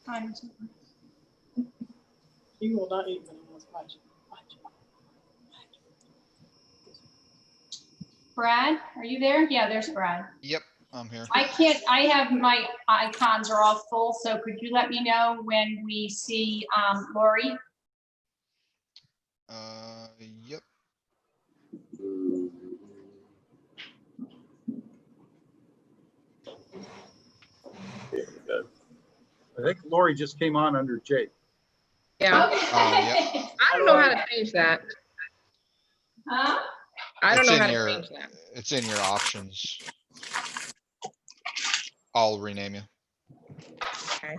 time is over. He will not eat anyone's lunch. Brad, are you there? Yeah, there's Brad. Yep, I'm here. I can't, I have my icons are all full, so could you let me know when we see Lori? Yep. There we go. I think Lori just came on under Jake. Yeah, Okay. Yeah. I don't know how to change that. Huh? I don't It's know in how to your- change that. It's in your options. I'll rename you. Okay.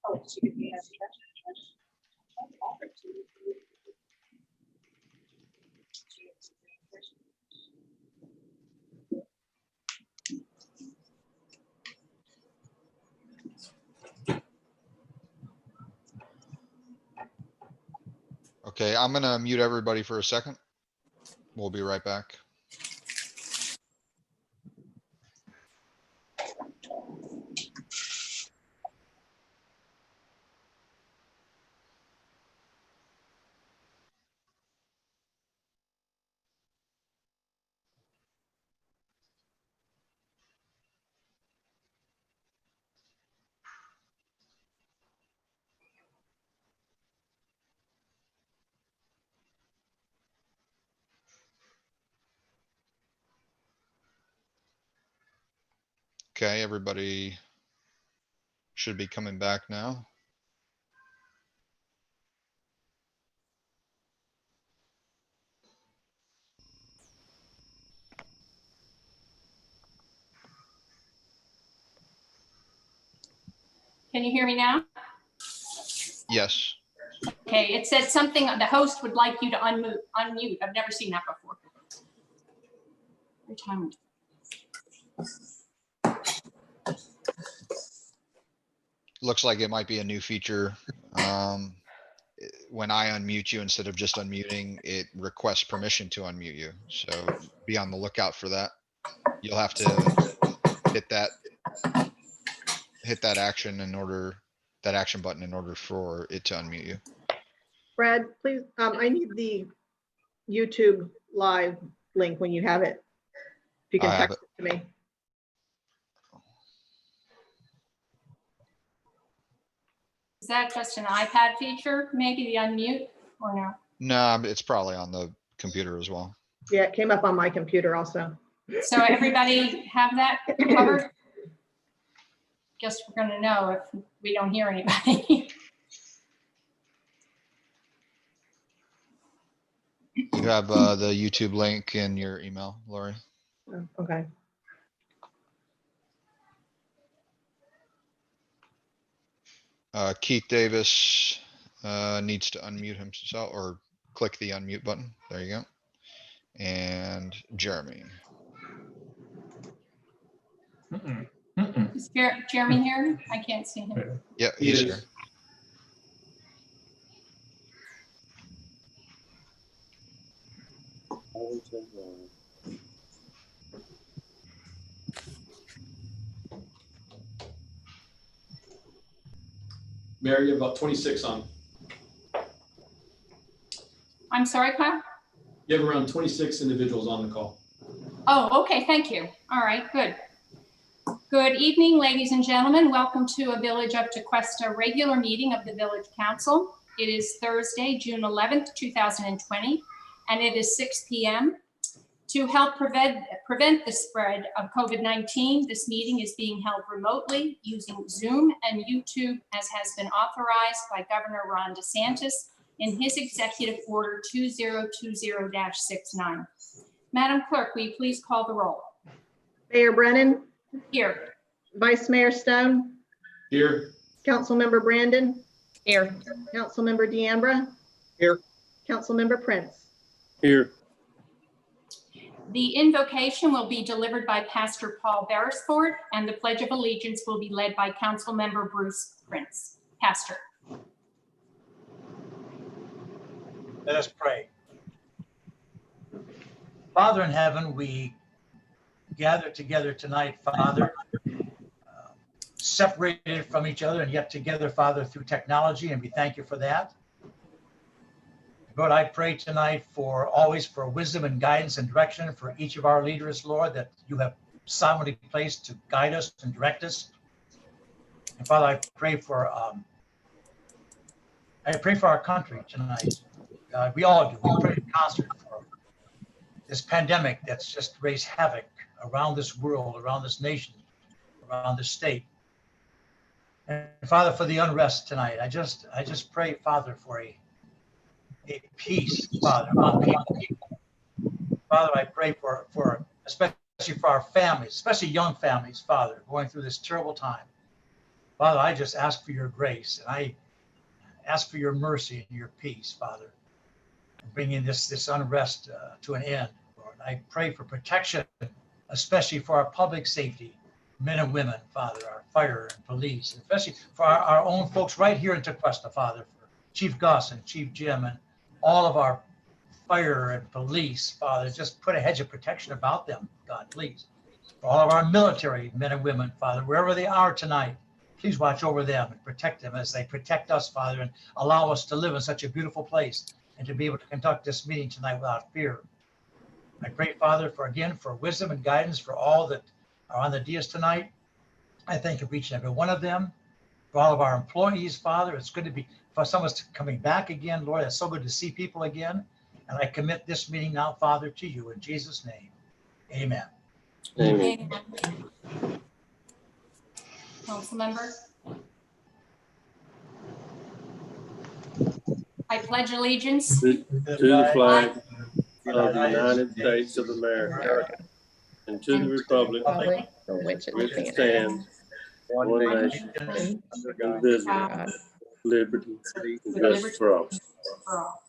Oh, she could be a- Okay, I'm gonna mute everybody for a second. We'll be right back. Okay, everybody should be coming back now. Can you hear me now? Yes. Okay, it said something, the host would like you to unmute. I've never seen that before. Every time. Looks like it might be a new feature. When I unmute you, instead of just unmuting, it requests permission to unmute you. So be on the lookout for that. You'll have to hit that action in order, that action button in order for it to unmute you. Brad, please, I need the YouTube live link when you have it. If you can I have text it to me. Is that just an iPad feature, maybe the unmute or no? No, it's probably on the computer as well. Yeah, it came up on my computer also. So everybody have that covered? Guess we're gonna know if we don't hear anybody. You have the YouTube link in your email, Lori. Oh, okay. Keith Davis needs to unmute himself or click the unmute button. There you go. And Jeremy. Is Jeremy here? I can't see him. Yeah, he's here. Mary, you have about 26 on. I'm sorry, Kyle? You have around 26 individuals on the call. Oh, okay, thank you. All right, good. Good evening, ladies and gentlemen. Welcome to a Village of Tequesta regular meeting of the Village Council. It is Thursday, June 11th, 2020, and it is 6 p.m. To help prevent the spread of COVID-19, this meeting is being held remotely using Zoom and YouTube, as has been authorized by Governor Ron DeSantis in his Executive Order 2020-69. Madam Clerk, will you please call the roll? Mayor Brennan, Here. Vice Mayor Stone, Here. Councilmember Brandon, Here. Councilmember Deambra. Here. Councilmember Prince. Here. The invocation will be delivered by Pastor Paul Beresford, and the Pledge of Allegiance will be led by Councilmember Bruce Prince. Pastor. Let us pray. Father in heaven, we gather together tonight, Father, separated from each other and yet together, Father, through technology, and we thank you for that. Lord, I pray tonight always for wisdom and guidance and direction for each of our leaders, Lord, that you have sovereignly placed to guide us and direct us. And Father, I pray for our country tonight. We all do. We pray in concert for this pandemic that's just raised havoc around this world, around this nation, around this state. And Father, for the unrest tonight, I just pray, Father, for a peace, Father, among people. Father, I pray for especially for our families, especially young families, Father, going through this terrible time. Father, I just ask for your grace, and I ask for your mercy and your peace, Father, bringing this unrest to an end, Lord. I pray for protection, especially for our public safety, men and women, Father, our fire and police, especially for our own folks right here in Tequesta, Father, for Chief Gus and Chief Jim and all of our fire and police, Father. Just put a hedge of protection about them, God, please. For all of our military men and women, Father, wherever they are tonight, please watch over them and protect them as they protect us, Father, and allow us to live in such a beautiful place and to be able to conduct this meeting tonight without fear. I pray, Father, for wisdom and guidance for all that are on the dais tonight. I thank you for each and every one of them, for all of our employees, Father. It's good to be, for some of us coming back again, Lord. It's so good to see people again. And I commit this meeting now, Father, to you in Jesus' name. Amen. Amen. Council member? I pledge allegiance To the flag of the United States of America and to the republic For which which it stands, stands one nation, indivisible, God. liberty, and with justice for all. for all.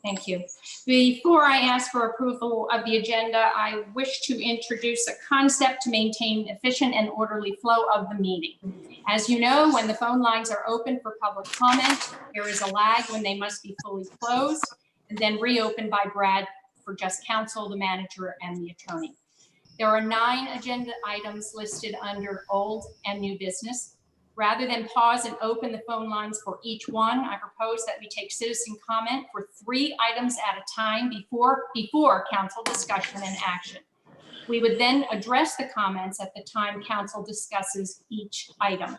Thank you. Before I ask for approval of the agenda, I wish to introduce a concept to maintain efficient and orderly flow of the meeting. As you know, when the phone lines are open for public comment, there is a lag when they must be fully closed and then reopened by Brad for just counsel, the manager, and the attorney. There are 9 agenda items listed under old and new business. Rather than pause and open the phone lines for each one, I propose that we take citizen comment for 3 items at a time before council discussion and action. We would then address the comments at the time council discusses each item.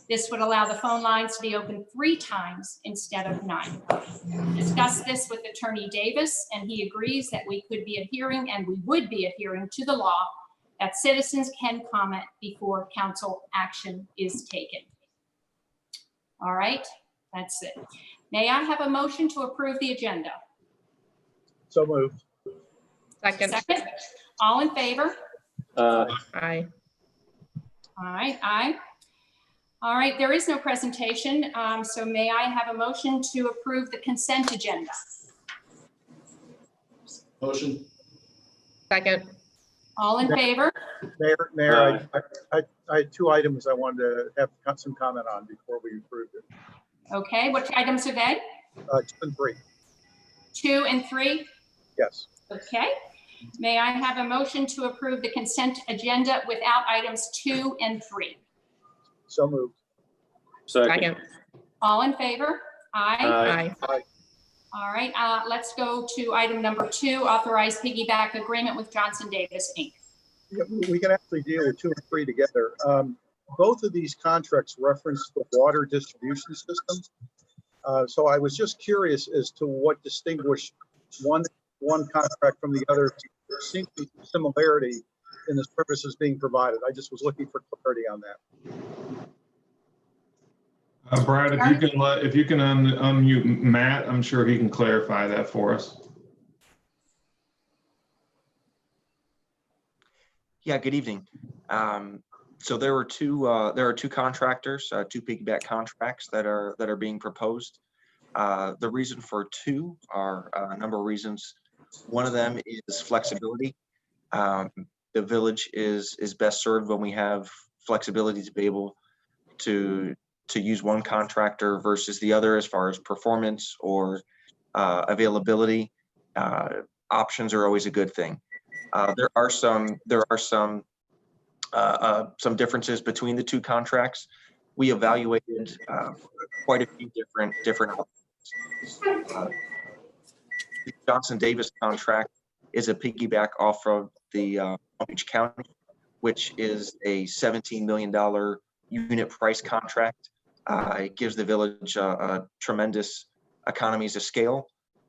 This would allow the phone lines to be open 3 times instead of 9. Discussed this with Attorney Davis, and he agrees that we could be adhering, and we would be adhering to the law, that citizens can comment before council action is taken. All right, that's it. May I have a motion to approve the agenda? So moved. Second, Second, all in favor? aye. All right, aye. All right, there is no presentation, so may I have a motion to approve the consent agenda? Motion. Second, All in favor? Mayor, I had 2 items I wanted to have some comment on before we approved it. Okay, which items are they? 2 and 3, 2 and 3? yes. Okay. May I have a motion to approve the consent agenda without items 2 and 3? So moved. second, All in favor? Aye. aye. All right, let's go to item number 2, authorize piggyback agreement with Johnson Davis, Inc. Yeah, we can actually deal with 2 and 3 together. Both of these contracts reference the water distribution system. So I was just curious as to what distinguished one contract from the other. There seems to be similarity in the services being provided. I just was looking for clarity on that. Brad, if you can unmute Matt, I'm sure he can clarify that for us. Yeah, good evening. So there are two contractors, 2 piggyback contracts that are being proposed. The reason for 2 are a number of reasons. One of them is flexibility. The village is best served when we have flexibility to be able to use one contractor versus the other as far as performance or availability. options are always a good thing. There are some differences between the two contracts. We evaluated quite a few different options. The Johnson Davis contract is a piggyback off of the Palm Beach County, which is a $17 million unit price contract. It gives the village tremendous economies of scale,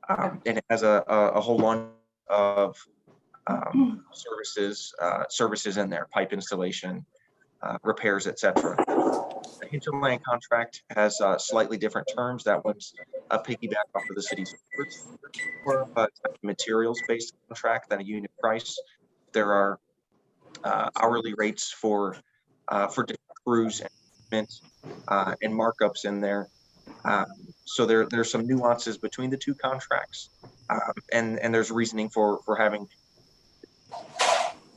and it has a whole lot of services in there: pipe installation, repairs, etc. The Hinterland contract has slightly different terms. That one's a piggyback off of the city's or a materials-based contract than a unit price. There are hourly rates for different crews and markups in there. So there's some nuances between the two contracts, and there's reasoning for having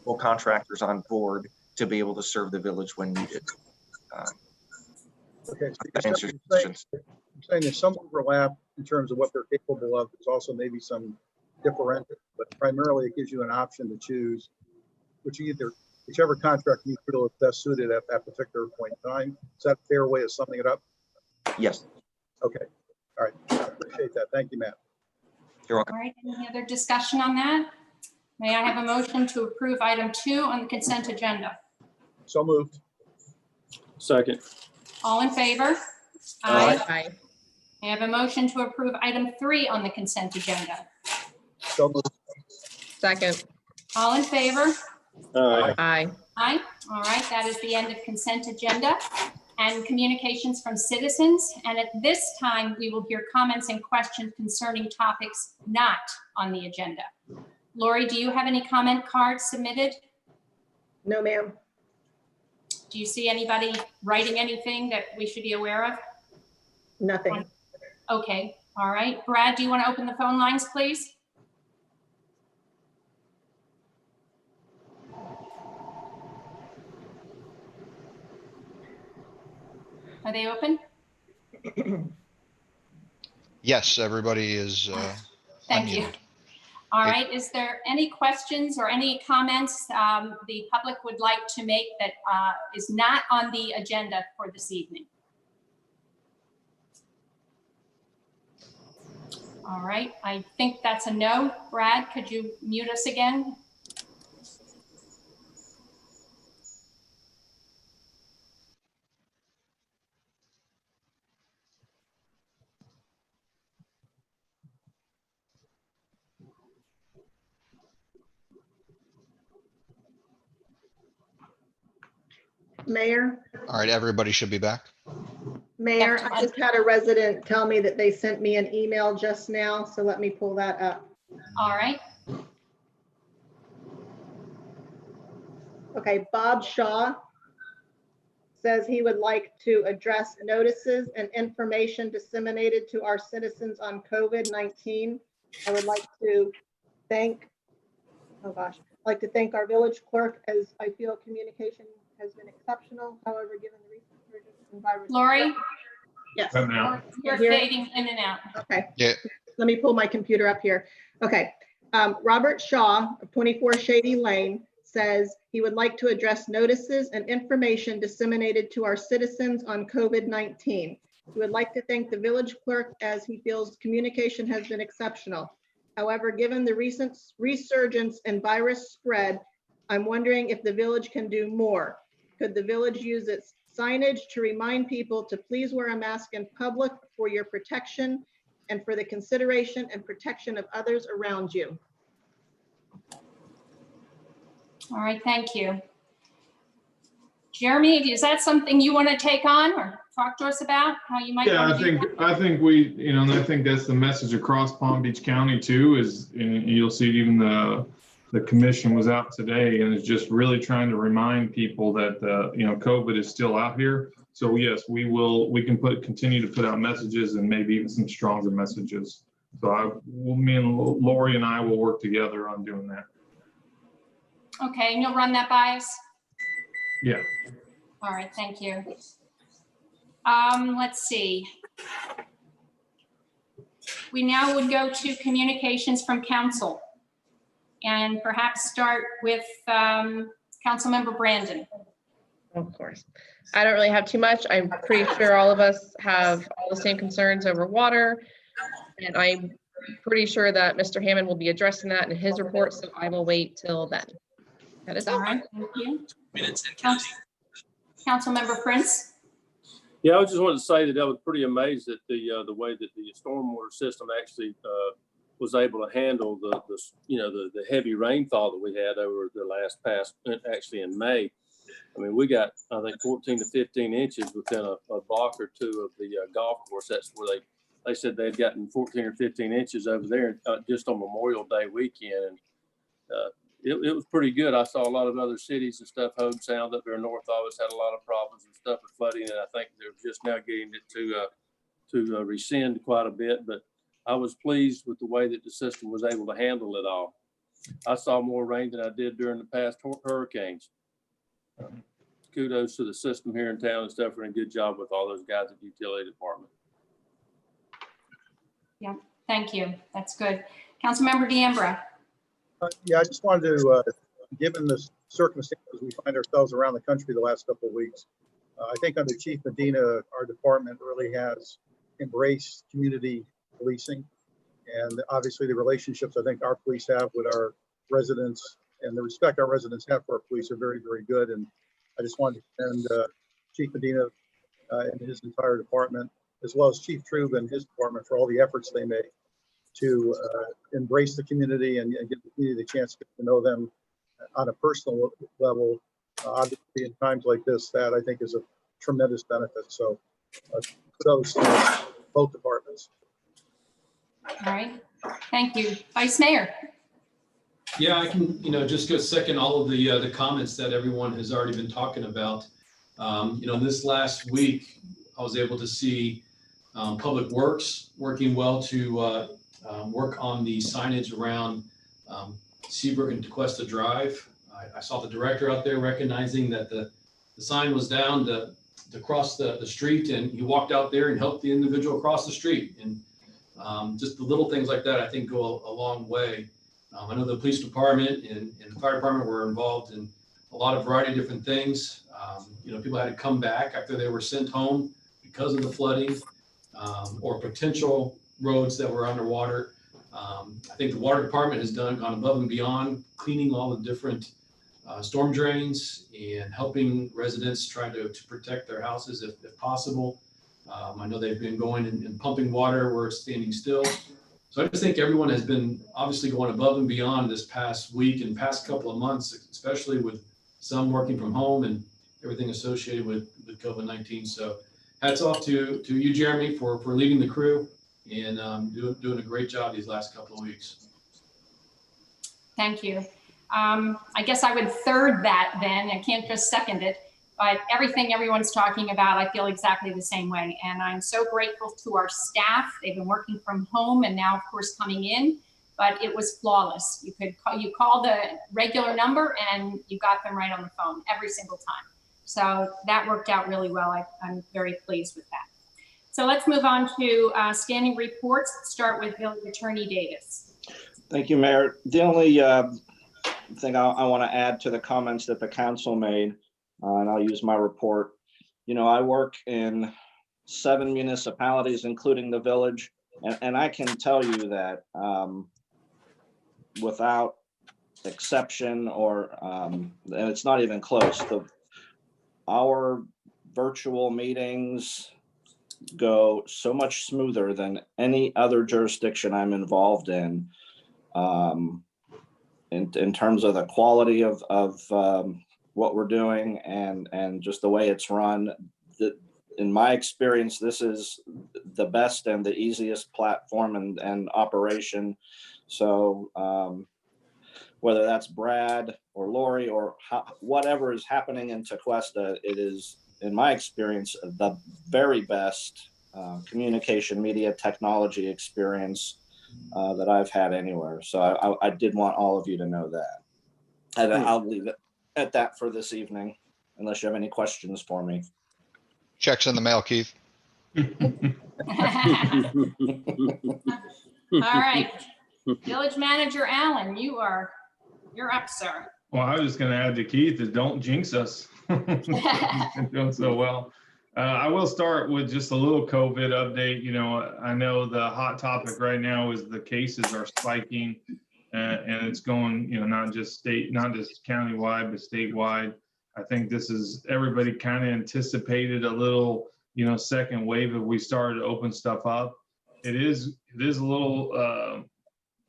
full contractors on board to be able to serve the village when needed. Okay, so That answers your you're questions. saying there's some overlap in terms of what they're capable of. There's also maybe some differential, but primarily it gives you an option to choose whichever contract you feel is best suited at that particular point in time. Is that a fair way of summing it up? Yes, Okay. All right. I appreciate that. Thank you, Matt. you're welcome. All right, any other discussion on that? May I have a motion to approve item 2 on the consent agenda? So moved. Second. All in favor? Aye. May I have a motion to approve item 3 on the consent agenda? So moved. Second. All in favor? Aye. Aye. Aye. All right, that is the end of consent agenda and communications from citizens. And at this time, we will hear comments and questions concerning topics not on the agenda. Lori, do you have any comment cards submitted? No, ma'am. Do you see anybody writing anything that we should be aware of? Nothing. Okay, all right. Brad, do you want to open the phone lines, please? Are they open? Yes, everybody is Thank you. unmuted. All right, is there any questions or any comments the public would like to make that is not on the agenda for this evening? All right, I think that's a no. Brad, could you mute us again? Mayor, All right, everybody should be back. Mayor, I just had a resident tell me that they sent me an email just now, so let me pull that up. All right, Okay, Bob Shaw says he would like to address notices and information disseminated to our citizens on COVID-19. I would like to thank, I'd like to thank our village clerk, as I feel communication has been exceptional. However, given the recent surge in virus. Lori, Yes. Come now. you're Here. fading in and out. Okay. Yeah. Let me pull my computer up here. Okay. Robert Shaw of 24 Shady Lane says he would like to address notices and information disseminated to our citizens on COVID-19. He would like to thank the village clerk as he feels communication has been exceptional. However, given the recent resurgence and virus spread, I'm wondering if the village can do more. Could the village use its signage to remind people to please wear a mask in public for your protection and for the consideration and protection of others around you? All right, thank you. Jeremy, is that something you want to take on or talk to us about? How you might Yeah, want to do that? I think we, and I think that's the message across Palm Beach County too, is, and you'll see even the commission was out today and is just really trying to remind people that, COVID is still out here. So yes, we can continue to put out messages and maybe even some stronger messages. So me and Lori and I will work together on doing that. Okay, and you'll run that by us? Yeah. All right, thank you. Let's see. We now would go to communications from council. and perhaps start with Councilmember Brandon. Of course. I don't really have too much. I'm pretty sure all of us have all the same concerns over water. And I'm pretty sure that Mr. Hammond will be addressing that in his report, so I will wait till then. That is All all. right, thank you. Councilmember Prince? Yeah, I just wanted to say that I was pretty amazed at the way that the stormwater system actually was able to handle the heavy rainfall that we had over the actually in May. I mean, we got, I think, 14 to 15 inches within a block or two of the golf course. That's where they said they'd gotten 14 or 15 inches over there just on Memorial Day weekend. And it was pretty good. I saw a lot of other cities and stuff. Hobe Sound up there north of us had a lot of problems and stuff with flooding, and I think they're just now getting it to rescind quite a bit. But I was pleased with the way that the system was able to handle it all. I saw more rain than I did during the past hurricanes. Kudos to the system here in town and stuff, and a good job with all those guys at the utility department. Yeah, thank you. That's good. Councilmember D'Ambra? Yeah, I just wanted to, given the circumstances we find ourselves around the country the last couple of weeks, I think under Chief Medina, our department really has embraced community policing. And obviously the relationships I think our police have with our residents and the respect our residents have for our police are very, very good. And I just wanted to commend Chief Medina and his entire department, as well as Chief Trube and his department for all the efforts they make to embrace the community and give the community the chance to get to know them on a personal level. Obviously, in times like this, that I think is a tremendous benefit. So kudos to both departments. All right, thank you. Vice Mayor? Yeah, I can, just go second all of the comments that everyone has already been talking about. This last week, I was able to see Public Works working well to work on the signage around Seabrook and DeQuesta Drive. I saw the director out there recognizing that the sign was down to cross the street, and he walked out there and helped the individual cross the street. And just the little things like that, I think, go a long way. I know the police department and the fire department were involved in a lot of variety of different things. People had to come back after they were sent home because of the flooding or potential roads that were underwater. I think the water department has gone above and beyond cleaning all the different storm drains and helping residents try to protect their houses if possible. I know they've been going and pumping water where it's standing still. So I just think everyone has been obviously going above and beyond this past week and past couple of months, especially with some working from home and everything associated with COVID-19. So hats off to you, Jeremy, for leading the crew and doing a great job these last couple of weeks. Thank you. I guess I would third that then. I can't just second it, but everything everyone's talking about, I feel exactly the same way. And I'm so grateful to our staff. They've been working from home and now, of course, coming in, but it was flawless. You call the regular number and you got them right on the phone every single time. So that worked out really well. I'm very pleased with that. So let's move on to standing reports. Let's start with Village Attorney Davis. Thank you, Mayor. The only thing I want to add to the comments that the council made, and I'll use my report. I work in 7 municipalities, including the village, and I can tell you that without exception, and it's not even close, our virtual meetings go so much smoother than any other jurisdiction I'm involved in terms of the quality of what we're doing and just the way it's run. In my experience, this is the best and the easiest platform and operation. So whether that's Brad or Lori or whatever is happening in Tequesta, it is, in my experience, the very best communication media technology experience that I've had anywhere. So I did want all of you to know that. And I'll leave it at that for this evening, unless you have any questions for me. Checks in the mail, Keith. All right. Village Manager Allen, you are you're up, sir. Well, I was just gonna add to Keith is don't jinx us. We've been doing so well. I will start with just a little COVID update. You know, I know the hot topic right now is the cases are spiking, and it's going, you know, not just countywide, but statewide. I think this is, everybody kind of anticipated a little, you know, second wave if we started to open stuff up. It is a little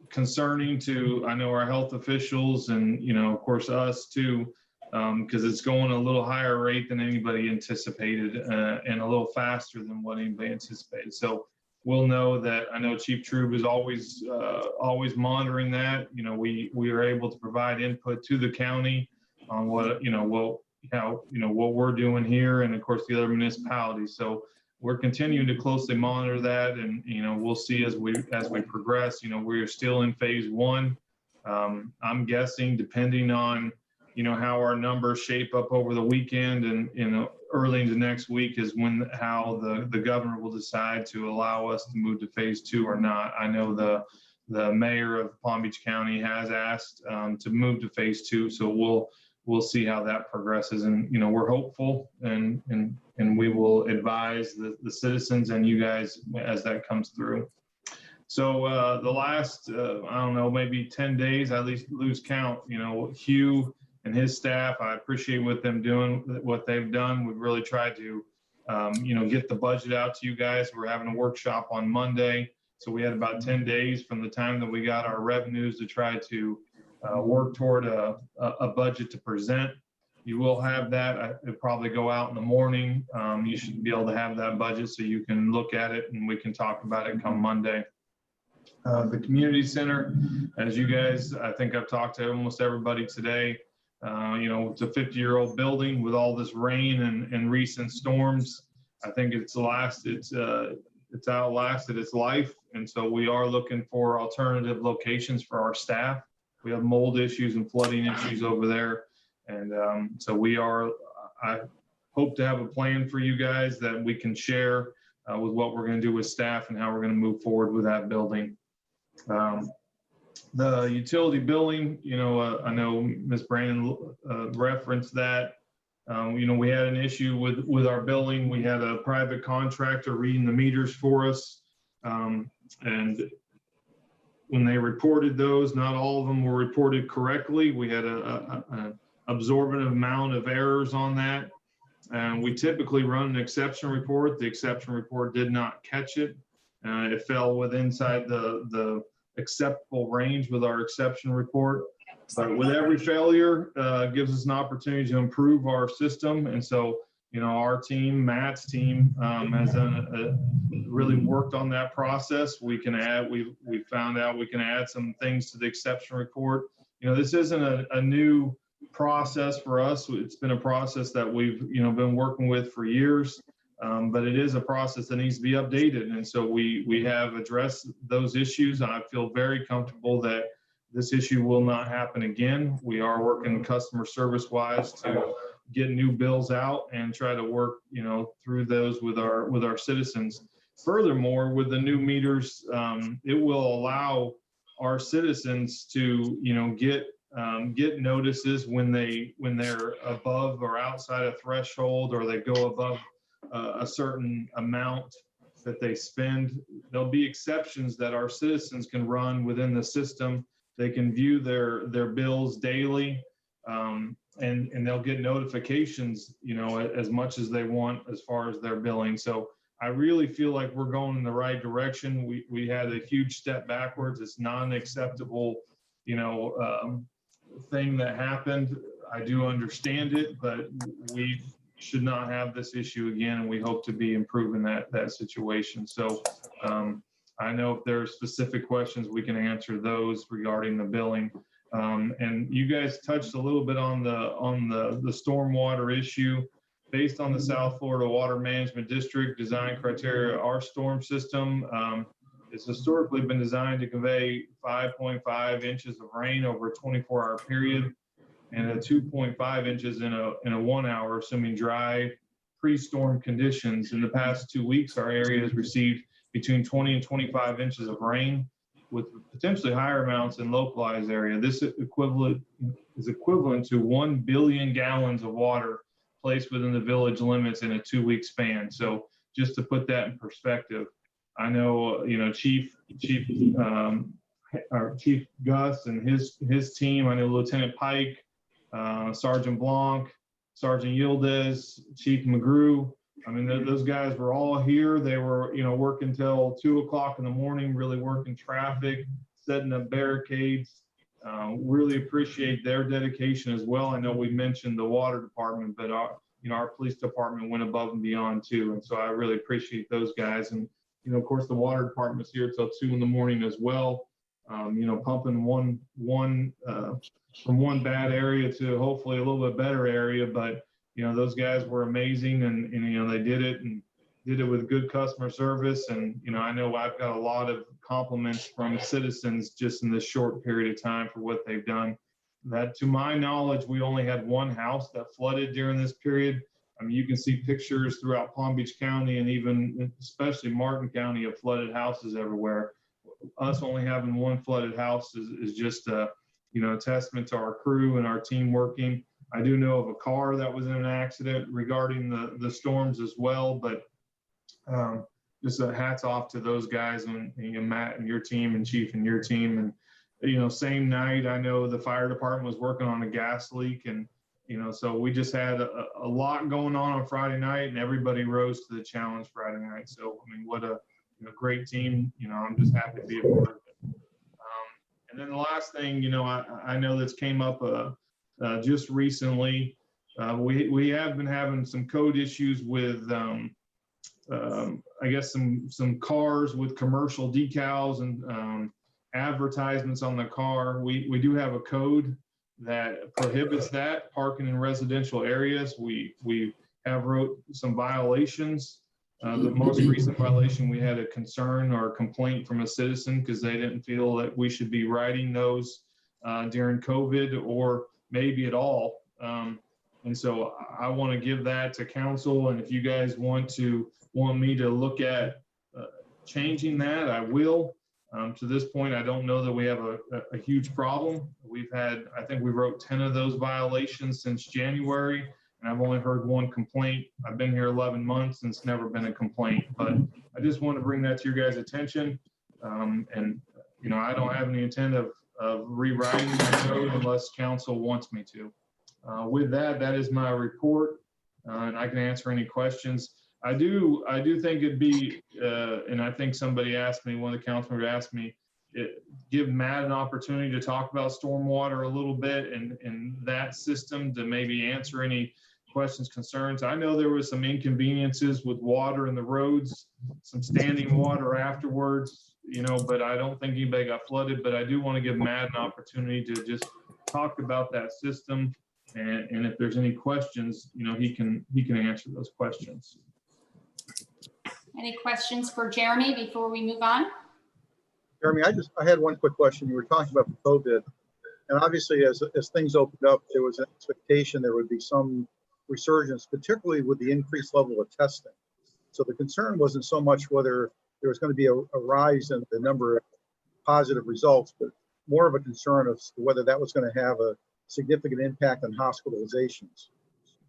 concerning to, I know, our health officials and, you know, of course us too, because it's going a little higher rate than anybody anticipated and a little faster than what anybody anticipated. So we'll know that. I know Chief Trube is always monitoring that. You know, we are able to provide input to the county on what, you know, what we're doing here, and of course the other municipalities. So we're continuing to closely monitor that, and, you know, we'll see as we progress. You know, we're still in phase 1. I'm guessing, depending on, you know, how our numbers shape up over the weekend and, you know, early into next week is how the governor will decide to allow us to move to phase 2 or not. I know the mayor of Palm Beach County has asked to move to phase 2, so we'll see how that progresses. And, you know, we're hopeful, and we will advise the citizens and you guys as that comes through. So the last, I don't know, maybe 10 days, I at least lose count, you know, Hugh and his staff, I appreciate what they've done. We've really tried to, you know, get the budget out to you guys. We're having a workshop on Monday. So we had about 10 days from the time that we got our revenues to try to work toward a budget to present. You will have that. It'll probably go out in the morning. You should be able to have that budget so you can look at it and we can talk about it come Monday. The community center, as you guys, I think I've talked to almost everybody today. You know, it's a 50-year-old building with all this rain and recent storms. I think it's outlasted its life. And so we are looking for alternative locations for our staff. We have mold issues and flooding issues over there. And so I hope to have a plan for you guys that we can share with what we're going to do with staff and how we're going to move forward with that building. The utility billing, you know, I know Ms. Brandon referenced that. You know, we had an issue with our billing. We had a private contractor reading the meters for us. And when they reported those, not all of them were reported correctly. We had an absorbent amount of errors on that. And we typically run an exception report. The exception report did not catch it. It fell inside the acceptable range with our exception report. But with every failure, gives us an opportunity to improve our system. And so, you know, our team, Matt's team, has done really worked on that process. We found out we can add some things to the exception report. You know, this isn't a new process for us. It's been a process that we've, you know, been working with for years. But it is a process that needs to be updated. And so we have addressed those issues. I feel very comfortable that this issue will not happen again. We are working customer service wise to get new bills out and try to work, you know, through those with our citizens. Furthermore, with the new meters, it will allow our citizens to, you know, get notices when they're above or outside a threshold, or they go above a certain amount that they spend. There'll be exceptions that our citizens can run within the system. They can view their bills daily, and they'll get notifications, you know, as much as they want as far as their billing. So I really feel like we're going in the right direction. We had a huge step backwards. It's not an acceptable, you know, thing that happened. I do understand it, but we should not have this issue again, and we hope to be improving that situation. So I know if there are specific questions, we can answer those regarding the billing. And you guys touched a little bit on the stormwater issue. Based on the South Florida Water Management District design criteria, our storm system it's historically been designed to convey 5.5 inches of rain over a 24-hour period, and a 2.5 inches in a 1 hour, assuming dry pre-storm conditions. In the past 2 weeks, our area has received between 20 and 25 inches of rain. with potentially higher amounts in localized area. This is equivalent to 1 billion gallons of water placed within the village limits in a 2-week span. So just to put that in perspective, I know, Chief Gus and his team, I know Lieutenant Pike, Sergeant Blanc, Sergeant Yildiz, Chief McGrew. I mean, those guys were all here. They were, working till 2 o'clock in the morning, really working traffic, setting up barricades. Really appreciate their dedication as well. I know we mentioned the water department, but our police department went above and beyond too. And so I really appreciate those guys. And, of course, the water department's here till 2 in the morning as well. Pumping from one bad area to hopefully a little bit better area. But, those guys were amazing and they did it with good customer service. And, I know I've got a lot of compliments from citizens just in this short period of time for what they've done. That, to my knowledge, we only had one house that flooded during this period. I mean, you can see pictures throughout Palm Beach County and even especially Martin County of flooded houses everywhere. Us only having one flooded house is just a testament to our crew and our team working. I do know of a car that was in an accident regarding the storms as well, but just a hats off to those guys and Matt and your team and Chief and your team. And same night, I know the fire department was working on a gas leak, and so we just had a lot going on Friday night, and everybody rose to the challenge Friday night. So I mean, what a great team. I'm just happy to be a part of it. And then the last thing, I know this came up just recently. We have been having some code issues with I guess some cars with commercial decals and advertisements on the car. We do have a code that prohibits that parking in residential areas. We have wrote some violations. The most recent violation, we had a concern or a complaint from a citizen because they didn't feel that we should be writing those during COVID or maybe at all. And so I want to give that to council. And if you guys want me to look at changing that, I will. To this point, I don't know that we have a huge problem. I think we wrote 10 of those violations since January, and I've only heard one complaint. I've been here 11 months and it's never been a complaint, but I just want to bring that to your guys' attention. And, I don't have any intent of rewriting the code unless council wants me to. With that is my report, and I can answer any questions. I do think it'd be, and I think somebody asked me, one of the councilors asked me, give Matt an opportunity to talk about stormwater a little bit and that system to maybe answer any questions, concerns. I know there was some inconveniences with water in the roads, some standing water afterwards, but I don't think anybody got flooded. But I do want to give Matt an opportunity to just talk about that system. And if there's any questions, he can answer those questions. Any questions for Jeremy before we move on? Jeremy, I had one quick question. You were talking about COVID, and obviously as things opened up, there was an expectation there would be some resurgence, particularly with the increased level of testing. So the concern wasn't so much whether there was going to be a rise in the number of positive results, but more of a concern of whether that was going to have a significant impact on hospitalizations.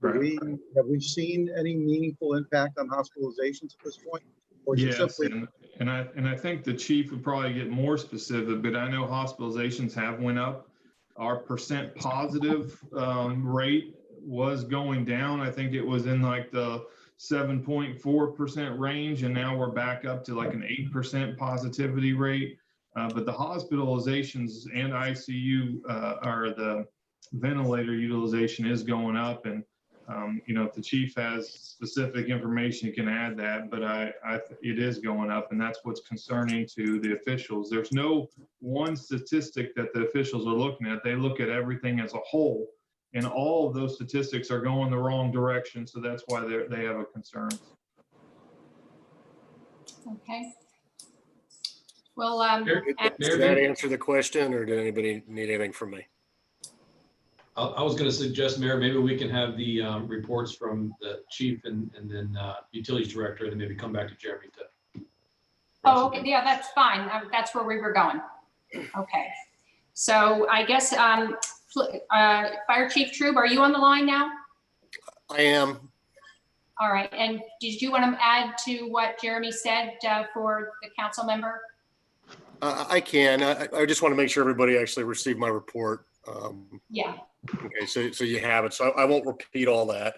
Right. Have we seen any meaningful impact on hospitalizations at this point? Or is it Yes, simply... and I think the chief would probably get more specific, but I know hospitalizations have went up. Our percent positive rate was going down. I think it was in like the 7.4% range, and now we're back up to like an 8% positivity rate. But the hospitalizations and ICU or the ventilator utilization is going up. And if the chief has specific information, he can add that, but it is going up, and that's what's concerning to the officials. There's no one statistic that the officials are looking at. They look at everything as a whole, and all of those statistics are going the wrong direction. So that's why they have a concern. Okay. Well, did that answer the question, or did anybody need anything from me? I was going to suggest, Mayor, maybe we can have the reports from the chief and then utilities director, and then maybe come back to Jeremy Oh, okay, yeah, that's fine. That's where we were going. Okay. So I guess, Fire Chief Troop, are you on the line now? I am. All right, and did you want to add to what Jeremy said for the council member? I can. I just want to make sure everybody actually received my report. Yeah. Okay, so you have it. So I won't repeat all that.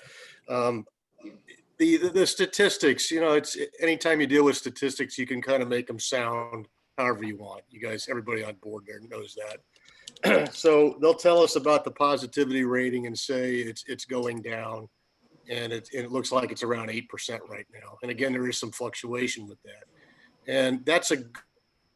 The statistics, you know, it's anytime you deal with statistics, you can kind of make them sound however you want. You guys, everybody on board there knows that. So they'll tell us about the positivity rating and say it's going down, and it looks like it's around 8% right now. And again, there is some fluctuation with that, and that's a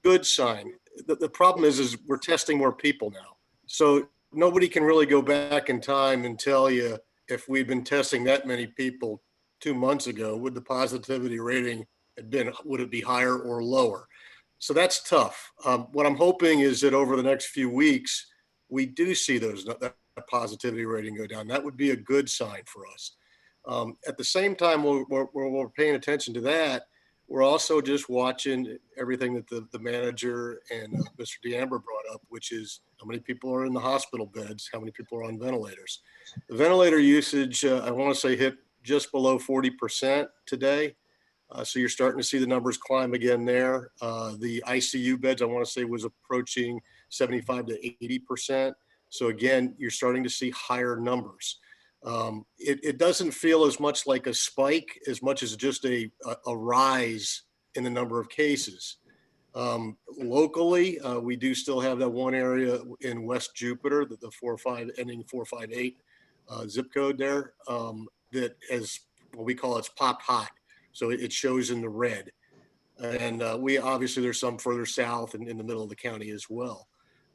good sign. The problem is we're testing more people now, so nobody can really go back in time and tell you if we've been testing that many people 2 months ago, would the positivity rating would it be higher or lower? So that's tough. What I'm hoping is that over the next few weeks, we do see that positivity rating go down. That would be a good sign for us. At the same time, we're paying attention to that. We're also just watching everything that the manager and Mr. D'Ambra brought up, which is how many people are in the hospital beds, how many people are on ventilators. The ventilator usage, I want to say, hit just below 40% today. So you're starting to see the numbers climb again there. The ICU beds, I want to say, was approaching 75 to 80%. So again, you're starting to see higher numbers. It doesn't feel as much like a spike as much as just a rise in the number of cases. Locally, we do still have that one area in West Jupiter, the ending 458 zip code there, that has what we call it's popped hot. So it shows in the red. And we obviously there's some further south and in the middle of the county as well.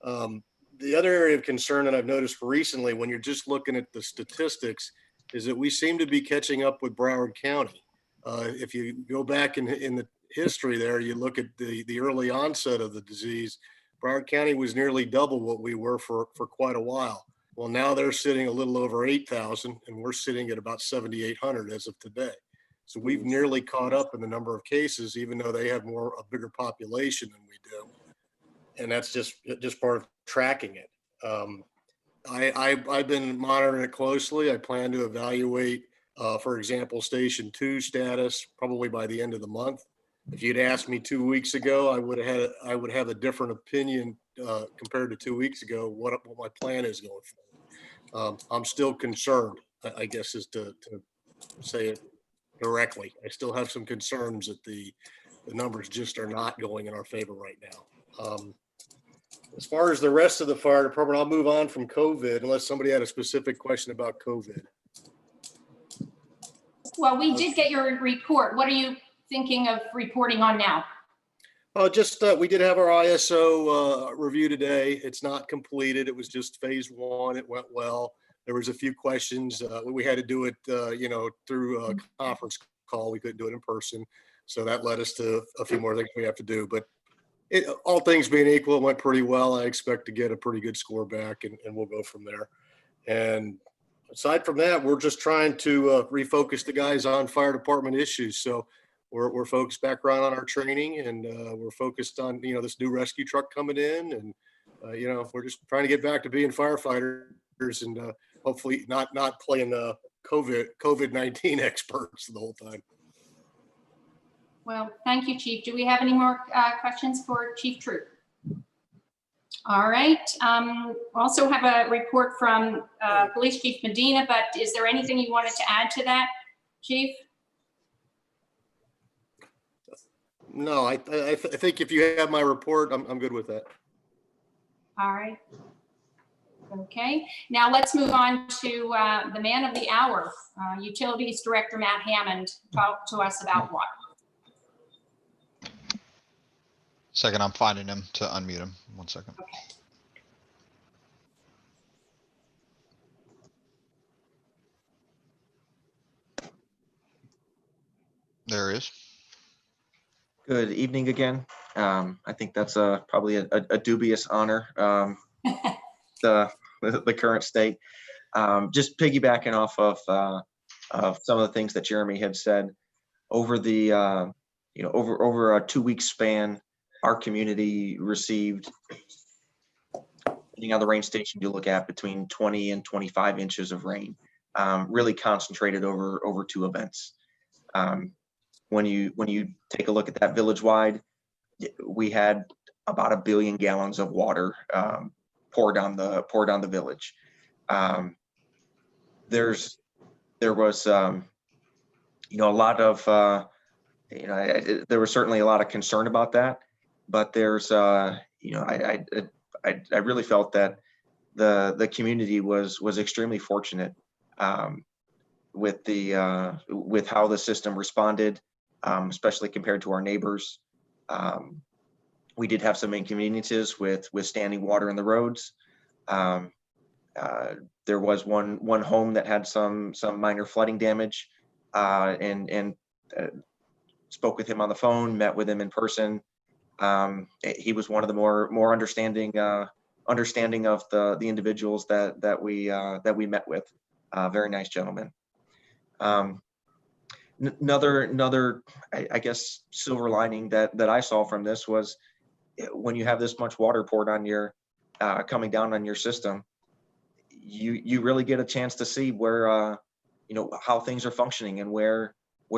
The other area of concern that I've noticed recently when you're just looking at the statistics is that we seem to be catching up with Broward County. If you go back in the history there, you look at the early onset of the disease, Broward County was nearly double what we were for quite a while. Well, now they're sitting a little over 8,000 and we're sitting at about 7,800 as of today. So we've nearly caught up in the number of cases, even though they have a bigger population than we do. And that's just part of tracking it. I've been monitoring it closely. I plan to evaluate, for example, Station 2 status probably by the end of the month. If you'd asked me 2 weeks ago, I would have a different opinion compared to 2 weeks ago, what my plan is going forward. I'm still concerned, I guess, is to say it directly. I still have some concerns that the numbers just are not going in our favor right now. As far as the rest of the fire department, I'll move on from COVID unless somebody had a specific question about COVID. Well, we did get your report. What are you thinking of reporting on now? Just we did have our ISO review today. It's not completed. It was just phase 1. It went well. There was a few questions. We had to do it, through a conference call. We couldn't do it in person. So that led us to a few more things we have to do. But all things being equal, it went pretty well. I expect to get a pretty good score back and we'll go from there. And aside from that, we're just trying to refocus the guys on fire department issues. So we're focused back around on our training and we're focused on, this new rescue truck coming in and, we're just trying to get back to being firefighters and hopefully not playing the COVID-19 experts the whole time. Well, thank you, Chief. Do we have any more questions for Chief Troop? All right. Also have a report from Police Chief Medina, but is there anything you wanted to add to that, Chief? No, I think if you have my report, I'm good with that. All right. Okay. Now let's move on to the man of the hour, Utilities Director Matt Hammond. Talk to us about water. Second, I'm finding him to unmute him. 1 second. Okay. There he is. Good evening again. I think that's probably a dubious honor, the current state. Just piggybacking off of some of the things that Jeremy had said over the over a 2-week span, our community received, depending on the rain station you look at, between 20 and 25 inches of rain, really concentrated over 2 events. When you take a look at that village-wide, we had about 1 billion gallons of water poured on the village. There was a lot of there was certainly a lot of concern about that, but there's I really felt that the community was extremely fortunate with how the system responded, especially compared to our neighbors. We did have some inconveniences with standing water in the roads. There was one home that had some minor flooding damage, and spoke with him on the phone, met with him in person. He was one of the more understanding of the individuals that we met with. Very nice gentleman. Another I guess silver lining that I saw from this was, when you have this much water poured on your coming down on your system, you really get a chance to see where how things are functioning, and where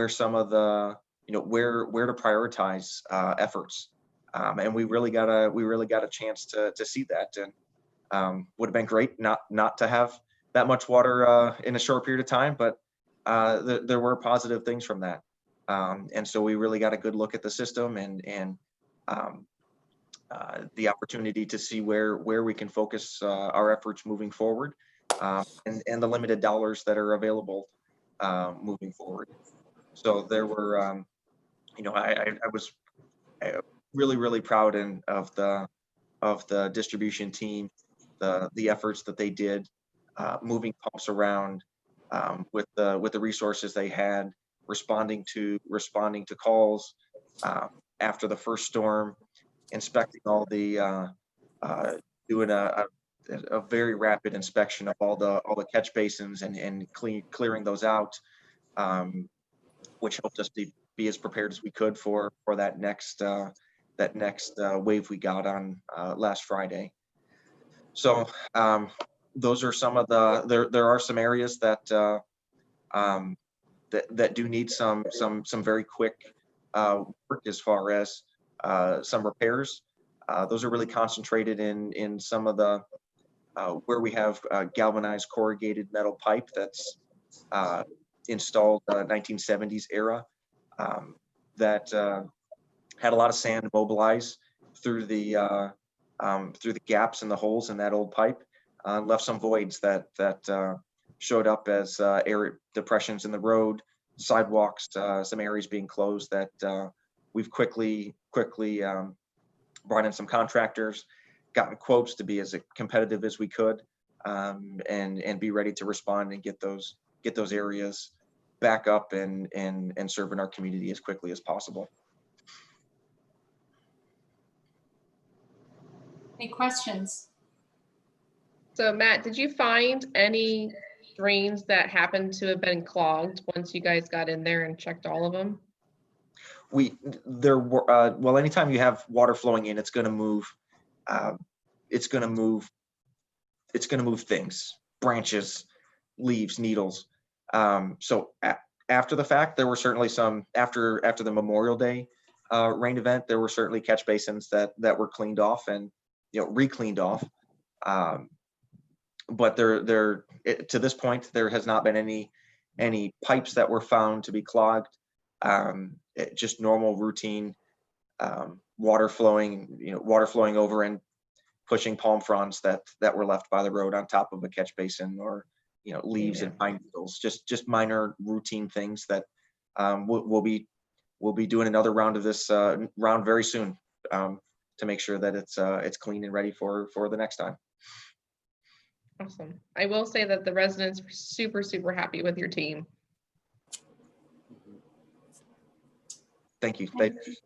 some of the where to prioritize efforts. And we really got a chance to see that. And would have been great not to have that much water in a short period of time, but there were positive things from that. And so we really got a good look at the system, and the opportunity to see where we can focus our efforts moving forward, and the limited dollars that are available moving forward. So there were, I was really proud of the distribution team, the efforts that they did, moving pumps around, with the resources they had, responding to calls after the first storm, inspecting all the doing a very rapid inspection of all the catch basins, and clearing those out, which helped us be as prepared as we could for that next wave we got on last Friday. So those are some of there are some areas that do need some very quick work, as far as some repairs. Those are really concentrated in some of the where we have galvanized corrugated metal pipe that's installed 1970s era, that had a lot of sand mobilized through the gaps and the holes in that old pipe, left some voids that showed up as air depressions in the road, sidewalks, some areas being closed, that we've quickly brought in some contractors, gotten quotes to be as competitive as we could, and be ready to respond and get those areas back up and serving our community as quickly as possible. Any questions? So Matt, did you find any drains that happened to have been clogged once you guys got in there and checked all of them? There were, well, anytime you have water flowing in, it's going to move. It's going to move things, branches, leaves, needles. So after the fact, there were certainly some, after the Memorial Day rain event, there were certainly catch basins that were cleaned off and re-cleaned off. But to this point, there has not been any pipes that were found to be clogged. Just normal routine water flowing over and pushing palm fronds that were left by the road on top of a catch basin, or leaves and pine needles. Just minor routine things that we'll be doing another round of this round very soon, to make sure that it's clean and ready for the next time. Awesome. I will say that the residents were super happy with your team. Thank you.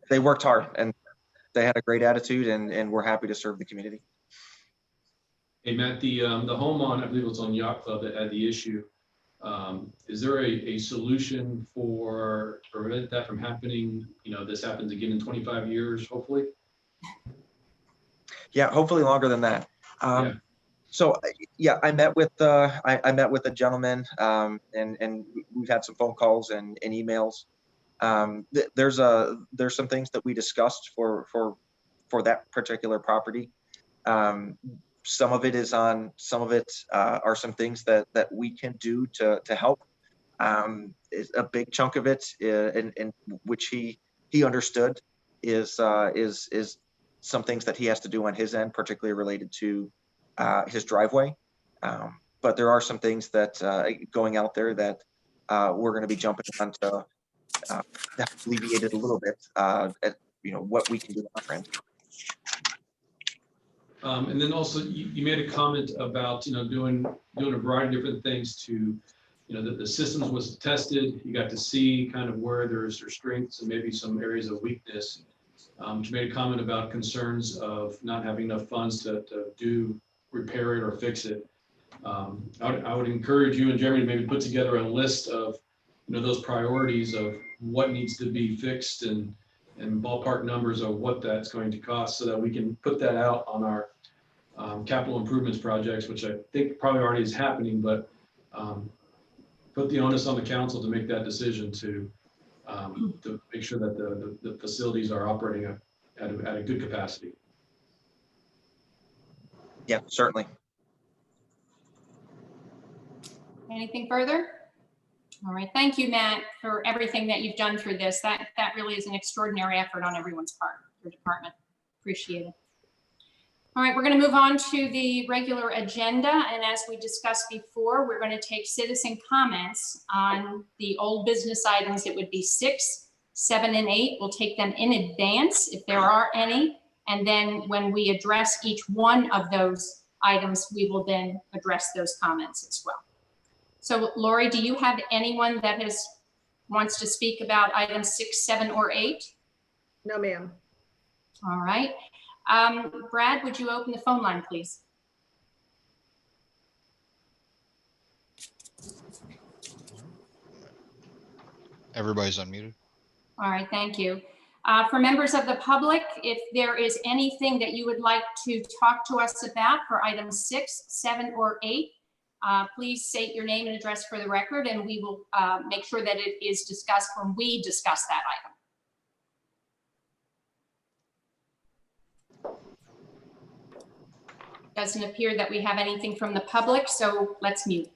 They worked hard, and they had a great attitude, and we're happy to serve the community. Hey Matt, the home on, I believe it was on Yacht Club, that had the issue. Is there a solution for prevent that from happening? This happens again in 25 years, hopefully. Yeah, hopefully longer than that. Yeah. So yeah, I met with I met with a gentleman, and we've had some phone calls and emails. There's some things that we discussed for that particular property. Some of it are some things that we can do to help. A big chunk of it, in which he understood, is some things that he has to do on his end, particularly related to his driveway. But there are some things that going out there that we're going to be jumping on to alleviate it a little bit. At what we can do on our end. And then also you made a comment about doing a variety of different things to the systems was tested. You got to see kind of where there's strengths and maybe some areas of weakness. You made a comment about concerns of not having enough funds to repair it or fix it. I would encourage you and Jeremy to maybe put together a list of those priorities of what needs to be fixed and ballpark numbers of what that's going to cost, so that we can put that out on our capital improvements projects, which I think probably already is happening, but put the onus on the council to make that decision to make sure that the facilities are operating at a good capacity. Yeah, certainly. Anything further? All right, thank you, Matt, for everything that you've done through this. That really is an extraordinary effort on everyone's part, your department. Appreciate it. All right, we're going to move on to the regular agenda. And as we discussed before, we're going to take citizen comments on the old business items. It would be 6, 7, and 8. We'll take them in advance if there are any. And then when we address each one of those items, we will then address those comments as well. So Lori, do you have anyone that wants to speak about items 6, 7, or 8? No, ma'am. All right. Brad, would you open the phone line, please? Everybody's unmuted. All right, thank you. For members of the public, if there is anything that you would like to talk to us about for items 6, 7, or 8, please state your name and address for the record, and we will make sure that it is discussed when we discuss that item. Doesn't appear that we have anything from the public, so let's mute.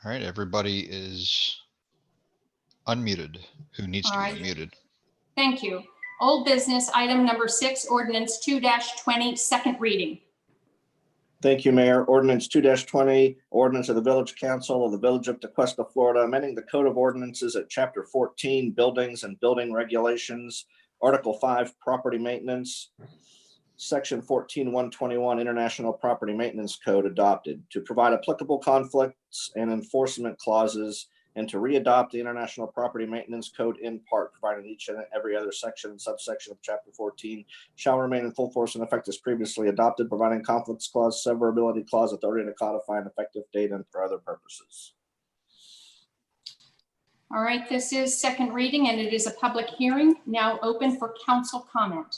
All right, everybody is unmuted. Who needs to All be right. unmuted? Thank you. Old business item number 6, ordinance 2-20, second reading. Thank you, Mayor. Ordinance 2-20, ordinance of the Village Council of the Village of Tequesta, Florida, amending the Code of Ordinances at Chapter 14, Buildings and Building Regulations, Article 5, Property Maintenance, Section 14-121, International Property Maintenance Code adopted to provide applicable conflicts and enforcement clauses, and to re-adopt the International Property Maintenance Code in part, providing each and every other section and subsection of Chapter 14 shall remain in full force and effect as previously adopted, providing conflicts clause, severability clause, authority to codify an effective date, and for other purposes. All right, this is second reading and it is a public hearing now open for council comment.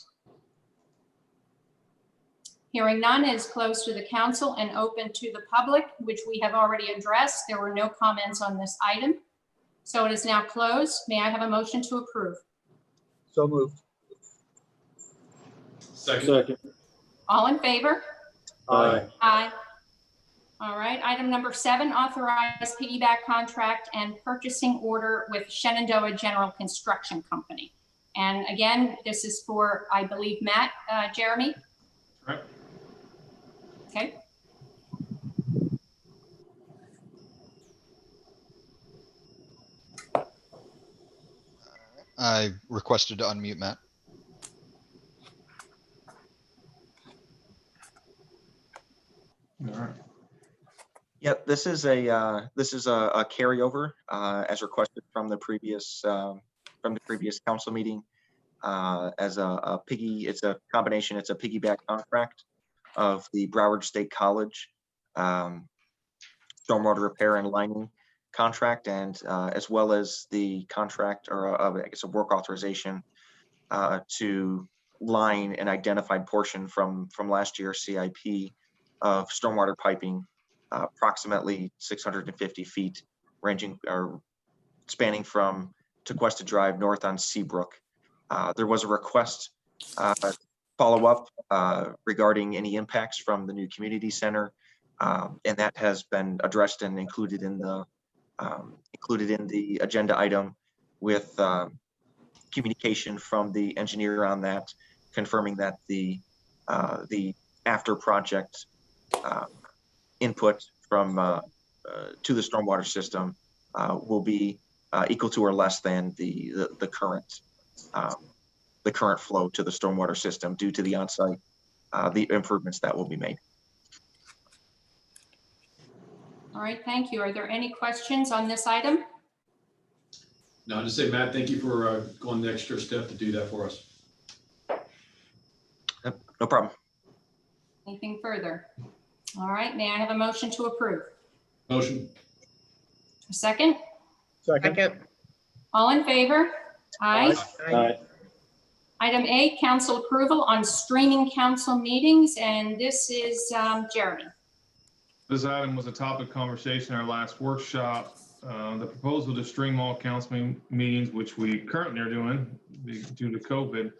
Hearing none, is closed to the council and open to the public, which we have already addressed. There were no comments on this item. So it is now closed. May I have a motion to approve? So moved. Second. All in favor? Aye. Aye. All right, item number 7, authorize piggyback contract and purchasing order with Shenandoah General Construction Company. And again, this is for, I believe, Matt, Jeremy? Correct. Okay. I requested to unmute Matt. All right. Yep, this is a carryover as requested from the previous council meeting. As it's a combination. It's a piggyback contract of the Broward State College stormwater repair and lining contract, and as well as the contract, or I guess a work authorization to line an identified portion from last year's CIP of stormwater piping, approximately 650 feet, ranging or spanning from Tequesta Drive north on Seabrook. There was a request follow-up regarding any impacts from the new community center, and that has been addressed and included in the agenda item, with communication from the engineer on that, confirming that the after project input from to the stormwater system will be equal to or less than the current flow to the stormwater system due to the on-site the improvements that will be made. All right, thank you. Are there any questions on this item? No, I'll just say, Matt, thank you for going the extra step to do that for us. Yep, no problem. Anything further? All right, may I have a motion to approve? Motion. A second? Second. All in favor? Aye. Aye. Item A, council approval on streaming council meetings, and this is Jeremy. This item was a topic of conversation in our last workshop. The proposal to stream all council meetings, which we currently are doing due to COVID.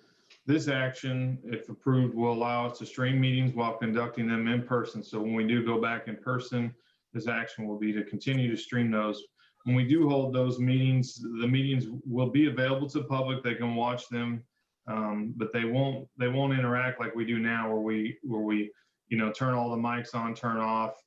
This action, if approved, will allow us to stream meetings while conducting them in person. So when we do go back in person, this action will be to continue to stream those. When we do hold those meetings, the meetings will be available to the public. They can watch them, but they won't interact like we do now, where we turn all the mics on, turn off.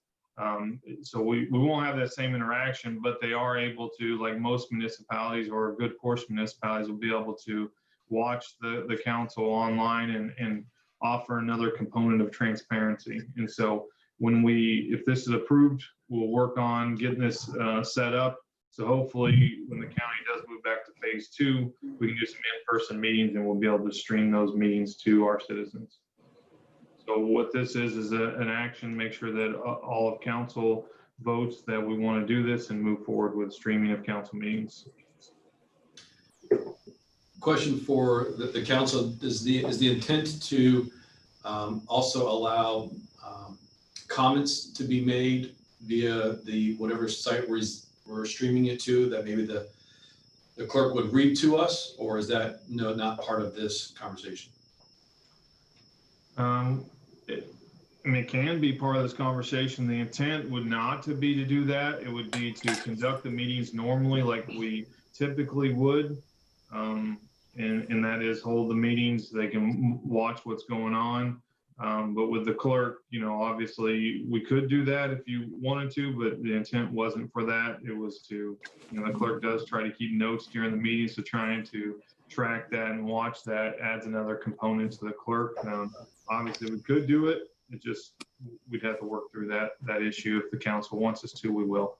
So we won't have that same interaction, but they are able to, like most municipalities or a good portion of municipalities, will be able to watch the council online and offer another component of transparency. And so if this is approved, we'll work on getting this set up. So hopefully when the county does move back to phase 2, we can do some in-person meetings and we'll be able to stream those meetings to our citizens. So what this is an action, make sure that all of council votes that we want to do this and move forward with streaming of council meetings. Question for the council, is the intent to also allow comments to be made via the whatever site we're streaming it to, that maybe the clerk would read to us, or is that not part of this conversation? It can be part of this conversation. The intent would not to be to do that. It would be to conduct the meetings normally like we typically would. And that is hold the meetings. They can watch what's going on. But with the clerk, obviously we could do that if you wanted to, but the intent wasn't for that. It was to, the clerk does try to keep notes during the meetings, so trying to track that and watch that adds another component to the clerk. Obviously we could do it. It just, we'd have to work through that issue. If the council wants us to, we will.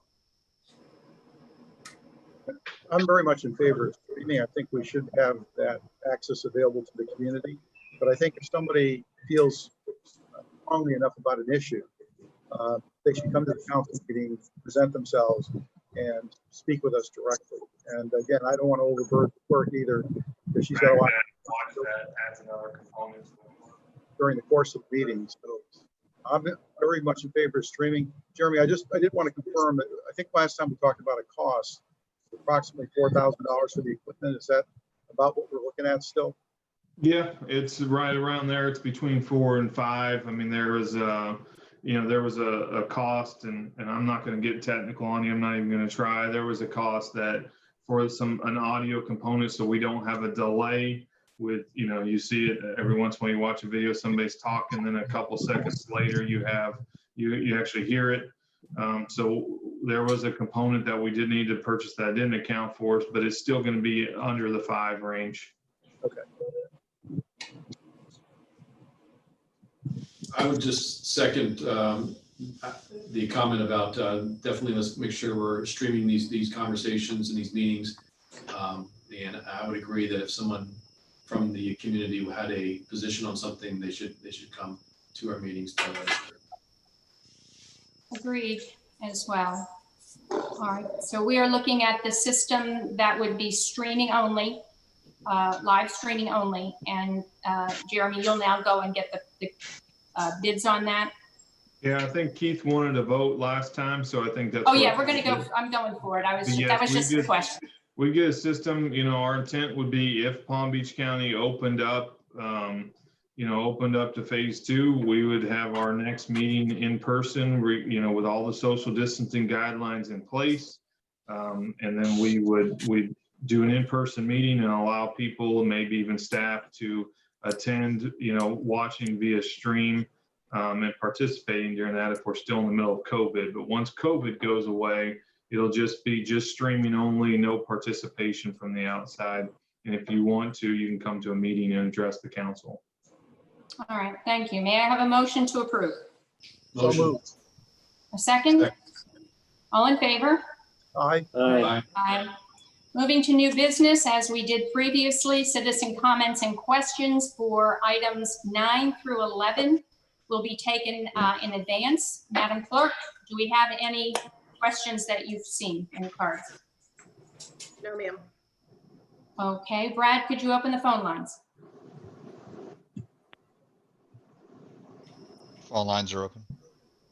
I'm very much in favor of streaming. I think we should have that access available to the community. But I think if somebody feels strongly enough about an issue, they should come to the council meeting, present themselves, and speak with us directly. And again, I don't want to overburden the clerk either, because she's got a lot that adds another component during the course of meetings. So I'm very much in favor of streaming. Jeremy, I did want to confirm that I think last time we talked about a cost, approximately $4,000 for the equipment. Is that about what we're looking at still? Yeah, it's right around there. It's between 4 and 5. I mean, there was a cost, and I'm not going to get technical on you. I'm not even going to try. There was a cost that for an audio component, so we don't have a delay with, you see it every once in a while. You watch a video, somebody's talking, then a couple seconds later you actually hear it. So there was a component that we did need to purchase that didn't account for, but it's still going to be under the 5 range. Okay. I would just second the comment about definitely let's make sure we're streaming these conversations and these meetings. And I would agree that if someone from the community had a position on something, they should come to our meetings. Agreed as well. All right, so we are looking at the system that would be streaming only, live streaming only. And Jeremy, you'll now go and get the bids on that. Yeah, I think Keith wanted to vote last time, so I think that's. Oh yeah, we're gonna go, I'm going for it. That was just a question. We get a system, our intent would be if Palm Beach County opened up, opened up to phase 2, we would have our next meeting in person, with all the social distancing guidelines in place. And then we'd do an in-person meeting and allow people, maybe even staff, to attend, watching via stream and participating during that if we're still in the middle of COVID. But once COVID goes away, it'll just be streaming only, no participation from the outside. And if you want to, you can come to a meeting and address the council. All right, thank you. May I have a motion to approve? So moved. A second? All in favor? Aye. Aye. Aye. Moving to new business, as we did previously, citizen comments and questions for items 9 through 11 will be taken in advance. Madam Clerk, do we have any questions that you've seen in the cards? No, ma'am. Okay, Brad, could you open the phone lines? Phone lines are open.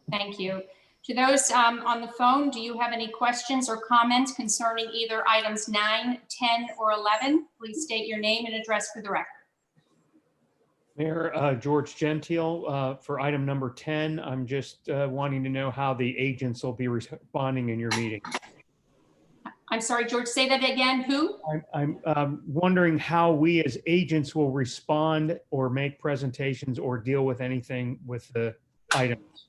Thank you. To those on the phone, do you have any questions or comments concerning either items 9, 10, or 11? Please state your name and address for the record. Mayor, George Gentile, for item number 10, I'm just wanting to know how the agents will be responding in your meeting. I'm sorry, George, say that again. Who? I'm wondering how we as agents will respond or make presentations or deal with anything with the items.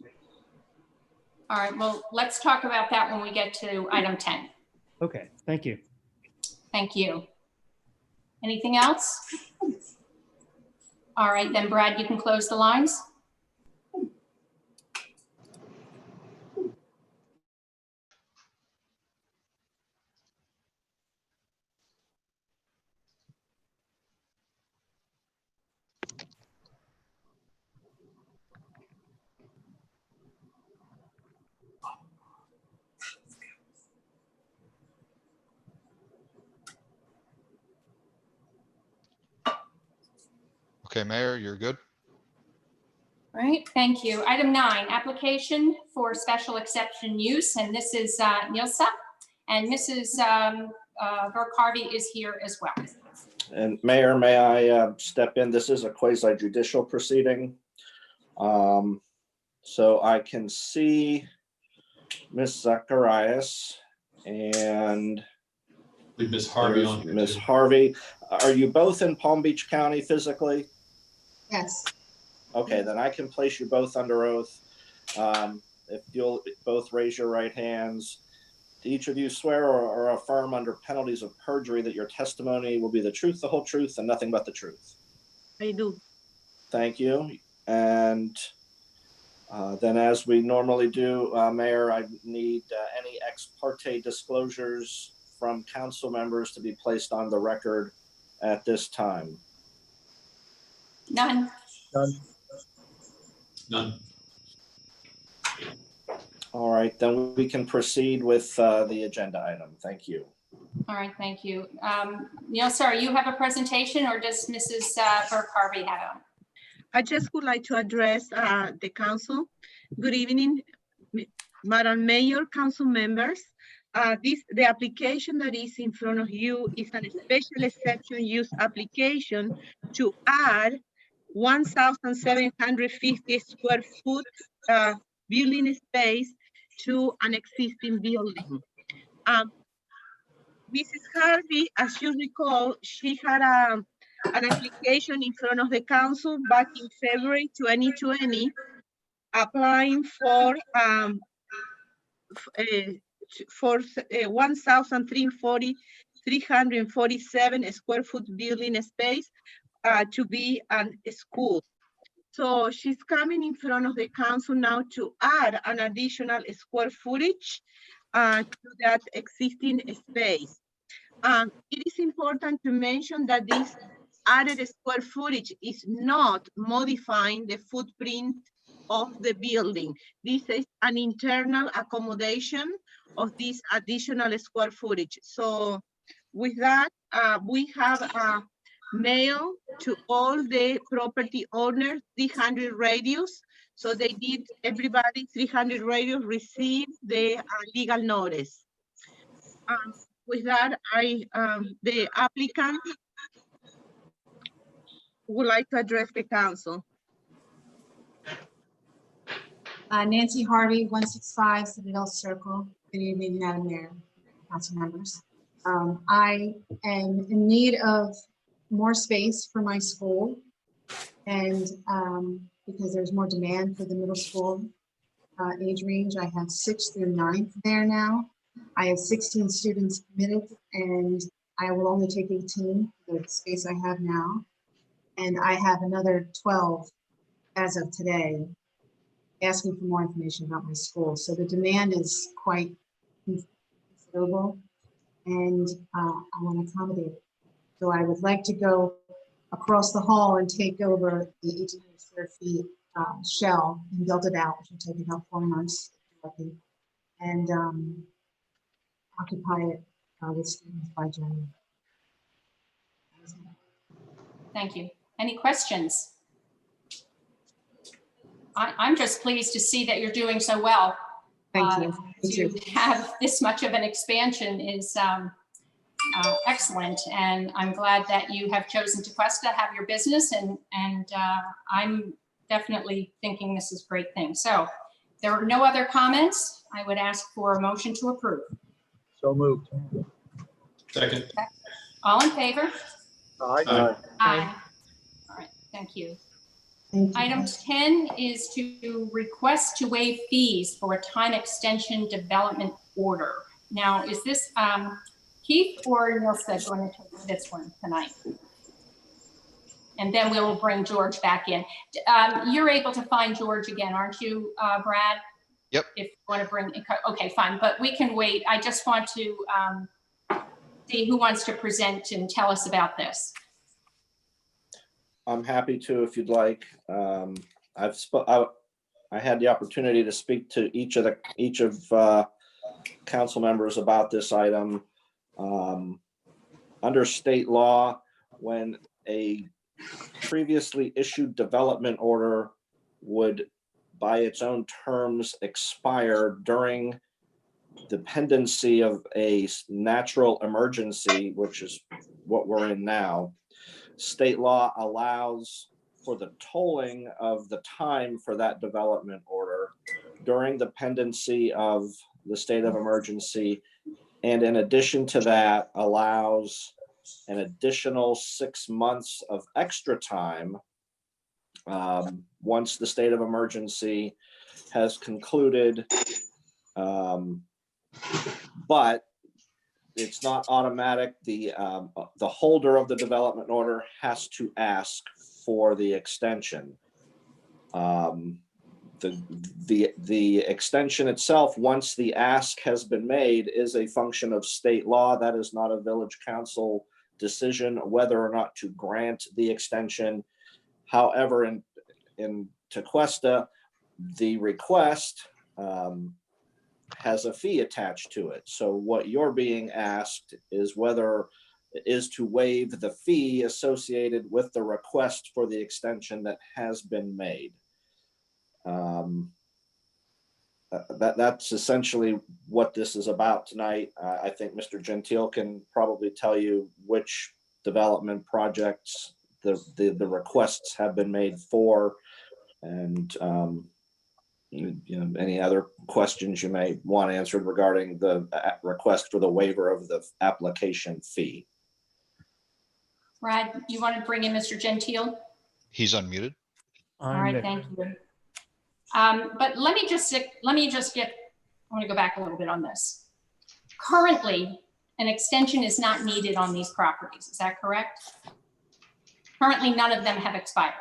All right, well, let's talk about that when we get to item 10. Okay, thank you. Thank you. Anything else? All right, then Brad, you can close the lines. Okay, Mayor, you're good. All right, thank you. Item 9, application for special exception use, and this is Nilsa, and Mrs. Burke Harvey is here as well. And Mayor, may I step in? This is a quasi judicial proceeding. So I can see Ms. Zacharias and Ms. Harvey on here. Ms. Harvey. Are you both in Palm Beach County physically? Yes. Okay, then I can place you both under oath. If you'll both raise your right hands. Do each of you swear or affirm under penalties of perjury that your testimony will be the truth, the whole truth, and nothing but the truth? I do. Thank you. And then, as we normally do, Mayor, I need any ex parte disclosures from council members to be placed on the record at this time. None. None. None. All right, then we can proceed with the agenda item. Thank you. All right, thank you. Neil, sir, you have a presentation, or does Mrs. Burke Harvey have one? I just would like to address the council. Good evening, Madam Mayor, council members. The application that is in front of you is a special exception use application to add 1,750 square foot building space to an existing building. Mrs. Harvey, as you recall, she had an application in front of the council back in February 2020, applying for for 1,347 square foot building space to be a school. So she's coming in front of the council now to add an additional square footage to that existing space. It is important to mention that this added square footage is not modifying the footprint of the building. This is an internal accommodation of this additional square footage. So with that, we have mail to all the property owners 300 radios. So they did, everybody 300 radios receive the legal notice. With that, the applicant would like to address the council. Nancy Harvey, 165 Citadel Circle. Good evening, Madam Mayor, council members. I am in need of more space for my school, and because there's more demand for the middle school age range. I have 6th through 9th there now. I have 16 students committed, and I will only take 18, the space I have now. And I have another 12 as of today asking for more information about my school. So the demand is quite considerable, and I want to accommodate it. So I would like to go across the hall and take over the 1,800 square feet shell and build it out, which will take about 4 months, and occupy it with students by January. Thank you. Any questions? I'm just pleased to see that you're doing so well. Thank you. To have this much of an expansion is excellent, and I'm glad that you have chosen Tequesta, have your business, and I'm definitely thinking this is a great thing. So if there are no other comments, I would ask for a motion to approve. So moved. Second. All in favor? Aye. Aye. All right, thank you. Item 10 is to request to waive fees for a time extension development order. Now, is this Keith or Nilstead going to take this one tonight? And then we will bring George back in. You're able to find George again, aren't you, Brad? Yep. If you want to bring, okay, fine, but we can wait. I just want to see who wants to present and tell us about this. I'm happy to, if you'd like. I had the opportunity to speak to each of council members about this item. Under state law, when a previously issued development order would, by its own terms, expire during the pendency of a natural emergency, which is what we're in now, state law allows for the tolling of the time for that development order during the pendency of the state of emergency. And in addition to that, allows an additional 6 months of extra time once the state of emergency has concluded. But it's not automatic. The holder of the development order has to ask for the extension. The extension itself, once the ask has been made, is a function of state law. That is not a village council decision whether or not to grant the extension. However, in Tequesta, the request has a fee attached to it. So what you're being asked is to waive the fee associated with the request for the extension that has been made. That's essentially what this is about tonight. I think Mr. Gentile can probably tell you which development projects the requests have been made for, and any other questions you may want answered regarding the request for the waiver of the application fee. Brad, you want to bring in Mr. Gentile? He's unmuted. All right, thank you. But let me just get, I want to go back a little bit on this. currently, an extension is not needed on these properties. Is that correct? Currently, none of them have expired.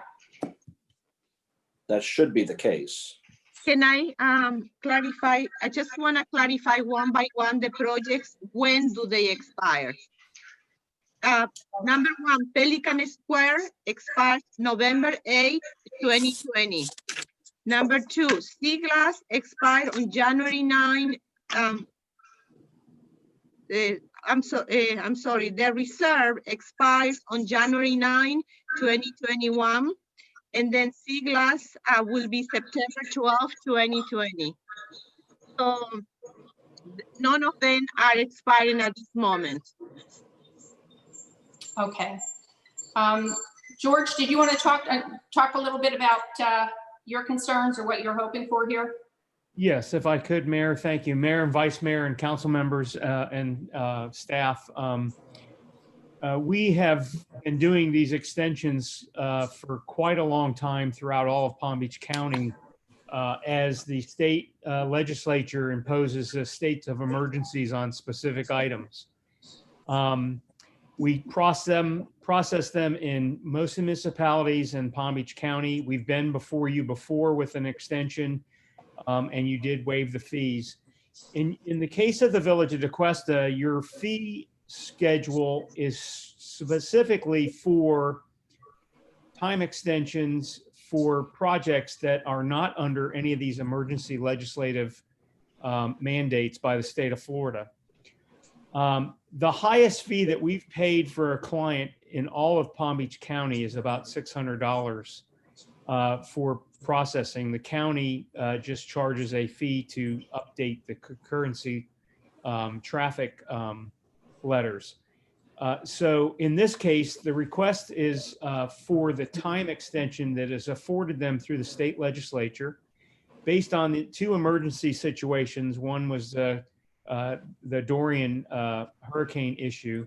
That should be the case. Can I clarify? I just want to clarify one by one the projects. When do they expire? Number one, Pelican Square expires November 8, 2020. Number two, Seaglass expired on January 9. I'm sorry, the reserve expires on January 9, 2021. And then Seaglass will be September 12, 2020. So none of them are expiring at this moment. Okay. George, did you want to talk a little bit about your concerns or what you're hoping for here? Yes, if I could, Mayor, thank you. Mayor and Vice Mayor and council members and staff. We have been doing these extensions for quite a long time throughout all of Palm Beach County as the state legislature imposes states of emergencies on specific items. We process them in most municipalities in Palm Beach County. We've been before you before with an extension, and you did waive the fees. In the case of the Village of DeQuesta, your fee schedule is specifically for time extensions for projects that are not under any of these emergency legislative mandates by the state of Florida. The highest fee that we've paid for a client in all of Palm Beach County is about $600 for processing. The county just charges a fee to update the currency traffic letters. So in this case, the request is for the time extension that is afforded them through the state legislature based on the two emergency situations. One was the Dorian hurricane issue.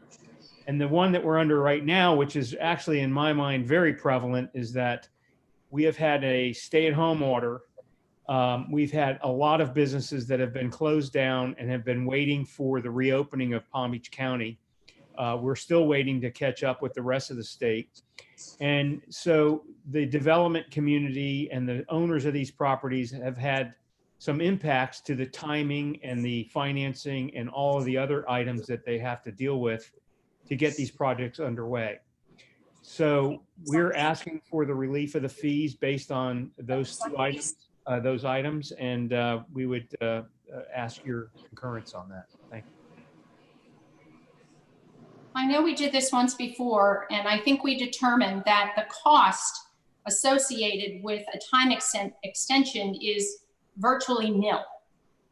And the one that we're under right now, which is actually in my mind very prevalent, is that we have had a stay-at-home order. We've had a lot of businesses that have been closed down and have been waiting for the reopening of Palm Beach County. We're still waiting to catch up with the rest of the state. And so the development community and the owners of these properties have had some impacts to the timing and the financing and all of the other items that they have to deal with to get these projects underway. So we're asking for the relief of the fees based on those items, and we would ask your concurrence on that. Thank you. I know we did this once before, and I think we determined that the cost associated with a time extension is virtually nil.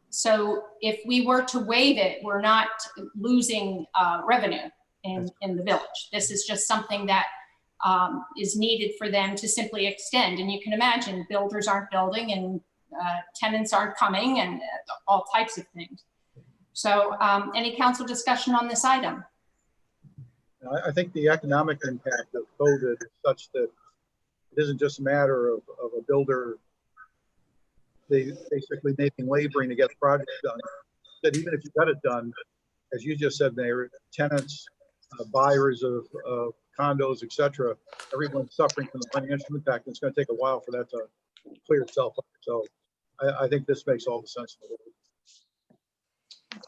So if we were to waive it, we're not losing revenue in the village. This is just something that is needed for them to simply extend. And you can imagine builders aren't building and tenants aren't coming and all types of things. So any council discussion on this item? I think the economic impact of COVID is such that it isn't just a matter of a builder basically laboring to get the project done. That even if you got it done, as you just said, Mayor, tenants, buyers of condos, etc., everyone's suffering from the financial impact. And it's going to take a while for that to clear itself up. So I think this makes all the sense in the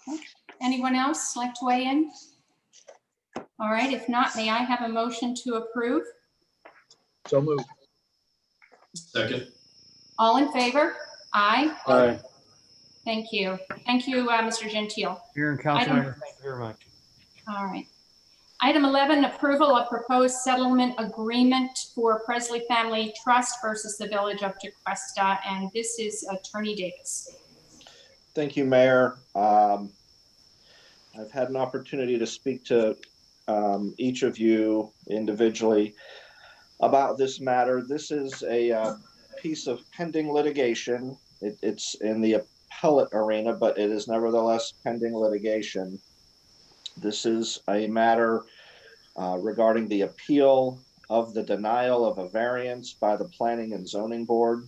world. Okay. Anyone else like to weigh in? All right, if not, may I have a motion to approve? So moved. Second. All in favor? Aye. Aye. Thank you. Thank you, Mr. Gentile. Mayor and council member, thank you very much. All right. Item 11, approval of proposed settlement agreement for Presley Family Trust versus the Village of DeQuesta, and this is Attorney Davis. Thank you, Mayor. I've had an opportunity to speak to each of you individually about this matter. This is a piece of pending litigation. It's in the appellate arena, but it is nevertheless pending litigation. This is a matter regarding the appeal of the denial of a variance by the Planning and Zoning Board.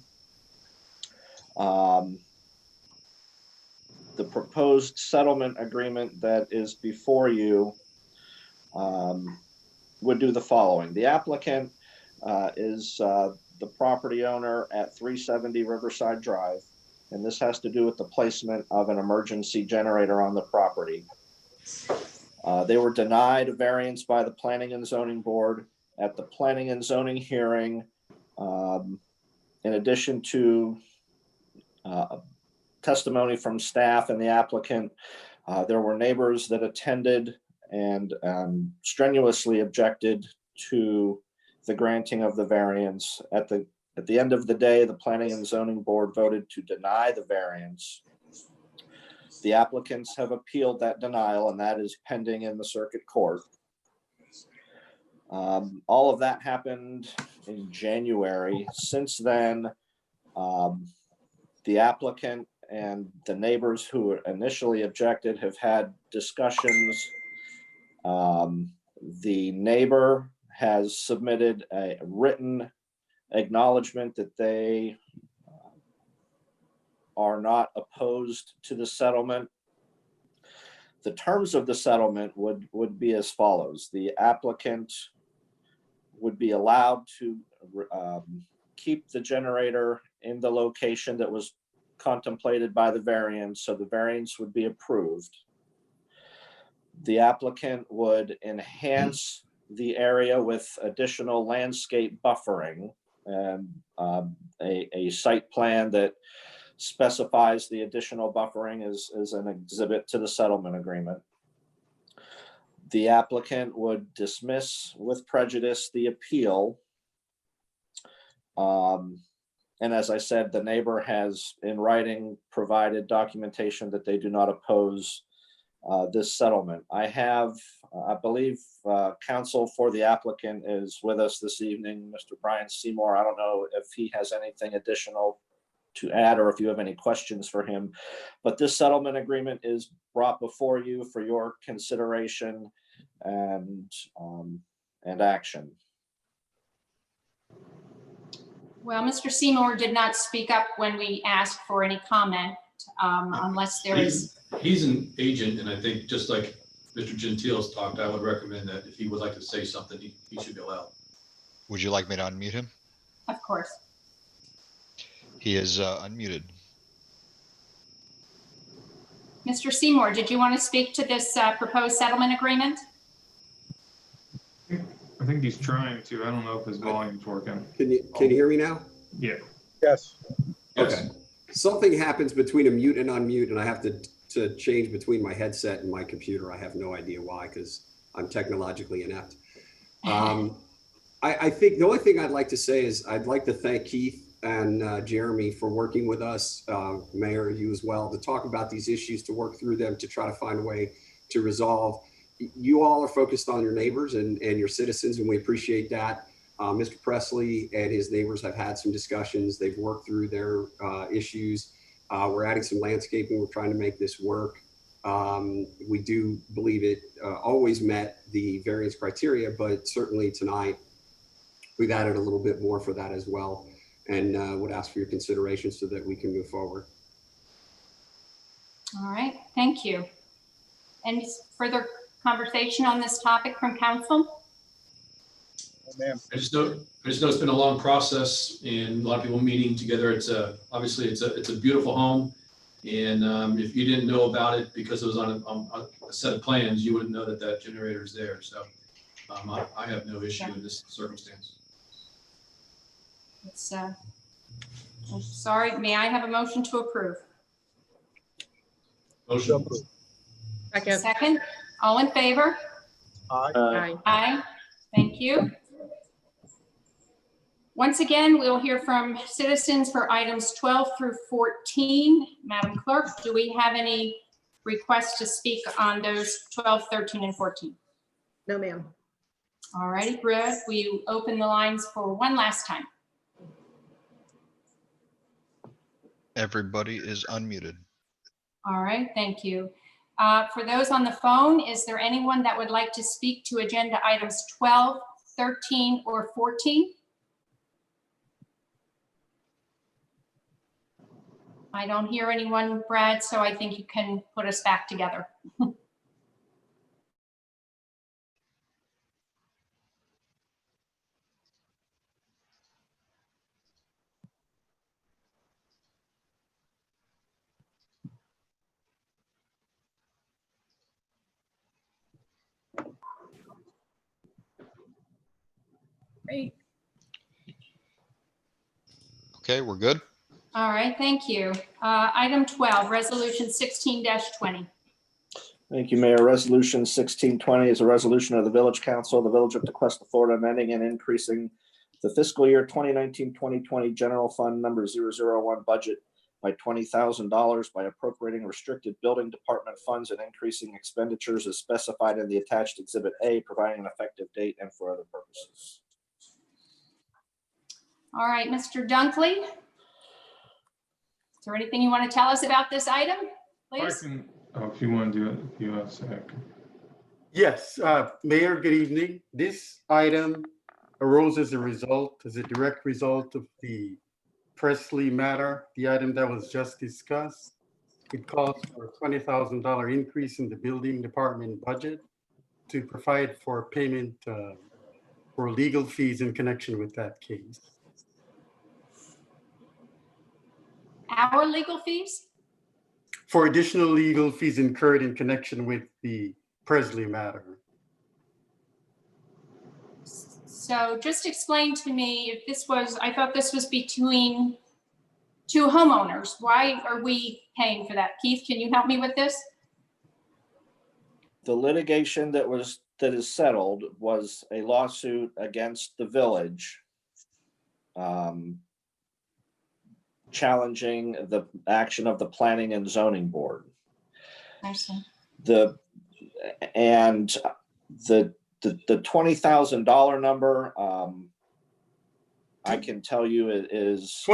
The the proposed settlement agreement that is before you would do the following. The applicant is the property owner at 370 Riverside Drive, and this has to do with the placement of an emergency generator on the property. They were denied a variance by the Planning and Zoning Board at the Planning and Zoning hearing. In addition to testimony from staff and the applicant, there were neighbors that attended and strenuously objected to the granting of the variance. At the end of the day, the Planning and Zoning Board voted to deny the variance. The applicants have appealed that denial, and that is pending in the circuit court. All of that happened in January. Since then, the applicant and the neighbors who initially objected have had discussions. The neighbor has submitted a written acknowledgement that they are not opposed to the settlement. The terms of the settlement would be as follows. The applicant would be allowed to keep the generator in the location that was contemplated by the variance, so the variance would be approved. The applicant would enhance the area with additional landscape buffering and a site plan that specifies the additional buffering is an exhibit to the settlement agreement. The applicant would dismiss with prejudice the appeal. And as I said, the neighbor has in writing provided documentation that they do not oppose this settlement. I believe counsel for the applicant is with us this evening, Mr. Brian Seymour. I don't know if he has anything additional to add or if you have any questions for him, but this settlement agreement is brought before you for your consideration and action. Well, Mr. Seymour did not speak up when we asked for any comment, unless there is. He's an agent, and I think just like Mr. Gentile's talked, I would recommend that if he would like to say something, he should be allowed. Would you like me to unmute him? Of course. He is unmuted. Mr. Seymour, did you want to speak to this proposed settlement agreement? I think he's trying to. I don't know if his volume's working. Can you hear me now? Yeah. Yes. Okay. Something happens between a mute and unmute, and I have to change between my headset and my computer. I have no idea why, because I'm technologically inept. I think the only thing I'd like to say is I'd like to thank Keith and Jeremy for working with us, Mayor, you as well, to talk about these issues, to work through them, to try to find a way to resolve. You all are focused on your neighbors and your citizens, and we appreciate that. Mr. Presley and his neighbors have had some discussions. They've worked through their issues. We're adding some landscaping. We're trying to make this work. We do believe it always met the variance criteria, but certainly tonight we've added a little bit more for that as well, and would ask for your consideration so that we can move forward. All right, thank you. Any further conversation on this topic from council? I just know it's been a long process and a lot of people meeting together. Obviously it's a beautiful home, and if you didn't know about it because it was on a set of plans, you wouldn't know that generator is there. So I have no issue in this circumstance. It's I'm sorry. May I have a motion to approve? Motion. Second. All in favor? Aye. Aye. Thank you. Once again, we'll hear from citizens for items 12 through 14. Madam Clerk, do we have any requests to speak on those 12, 13, and 14? No, ma'am. All righty, Brett, will you open the lines for one last time? Everybody is unmuted. All right, thank you. For those on the phone, is there anyone that would like to speak to agenda items 12, 13, or 14? I don't hear anyone, Brad, so I think you can put us back together. Great. Okay, we're good. All right, thank you. Item 12, Resolution 16-20. Thank you, Mayor. Resolution 1620 is a resolution of the Village Council of the Village of DeQuesta, Florida, amending and increasing the fiscal year 2019-2020 general fund number 001 budget by $20,000 by appropriating restricted building department funds and increasing expenditures as specified in the attached Exhibit A, providing an effective date and for other purposes. All right, Mr. Dunkley. Is there anything you want to tell us about this item, please? If you want to do it, if you have a sec. Yes, Mayor, good evening. This item arose as a direct result of the Presley matter, the item that was just discussed. It calls for a $20,000 increase in the building department budget to provide for payment for legal fees in connection with that case. Our legal fees? For additional legal fees incurred in connection with the Presley matter. So just explain to me if this was, I thought this was between two homeowners. Why are we paying for that? Keith, can you help me with this? The litigation that is settled was a lawsuit against the village challenging the action of the Planning and Zoning Board. I see. The $20,000 number, I can tell you it is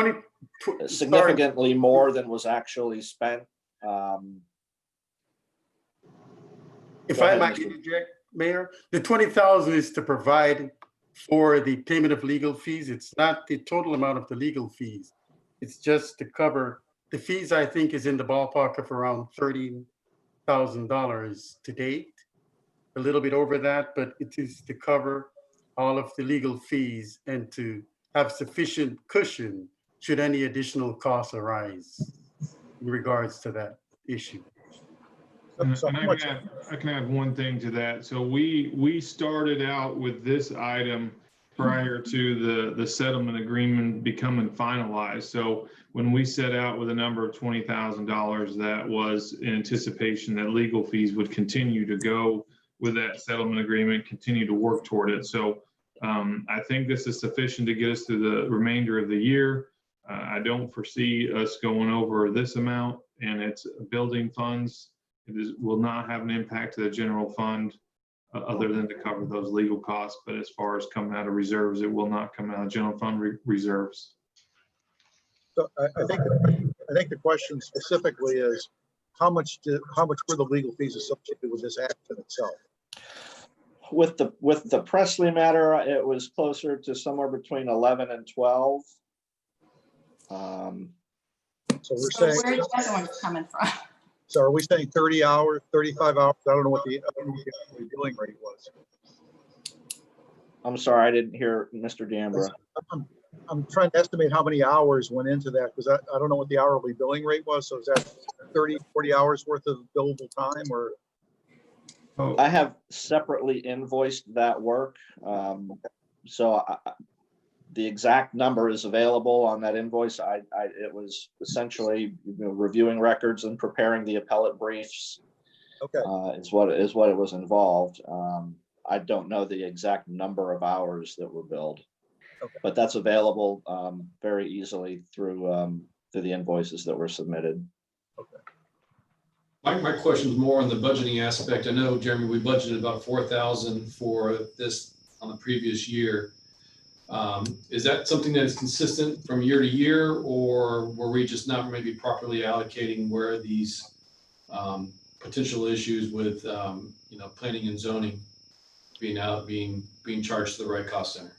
significantly more than was actually spent. If I might interject, Mayor, the $20,000 is to provide for the payment of legal fees. It's not the total amount of the legal fees. It's just to cover the fees. I think is in the ballpark of around $30,000 to date, a little bit over that, but it is to cover all of the legal fees and to have sufficient cushion should any additional costs arise in regards to that issue. And I can add one thing to that. So we started out with this item prior to the settlement agreement becoming finalized. So when we set out with a number of $20,000, that was in anticipation that legal fees would continue to go with that settlement agreement, continue to work toward it. So I think this is sufficient to get us through the remainder of the year. I don't foresee us going over this amount, and it's building funds. Will not have an impact to the general fund other than to cover those legal costs. But as far as coming out of reserves, it will not come out of general fund reserves. So I think the question specifically is how much were the legal fees associated with this action itself? With the Presley matter, it was closer to somewhere between 11 and 12. So we're saying. Where is the other one coming from? So are we saying 30 hours, 35 hours? I don't know what the billing rate was. I'm sorry, I didn't hear Mr. D'Ambra. I'm trying to estimate how many hours went into that because I don't know what the hourly billing rate was. So is that 30, 40 hours worth of billable time or? I have separately invoiced that work. The exact number is available on that invoice. It was essentially reviewing records and preparing the appellate briefs. Okay. Is what it was involved. I don't know the exact number of hours that were billed, okay, but that's available very easily through the invoices that were submitted. Okay. My question is more on the budgeting aspect. I know, Jeremy, we budgeted about $4,000 for this on the previous year. Is that something that is consistent from year to year, or were we just not maybe properly allocating where these potential issues with planning and zoning being charged to the right cost center?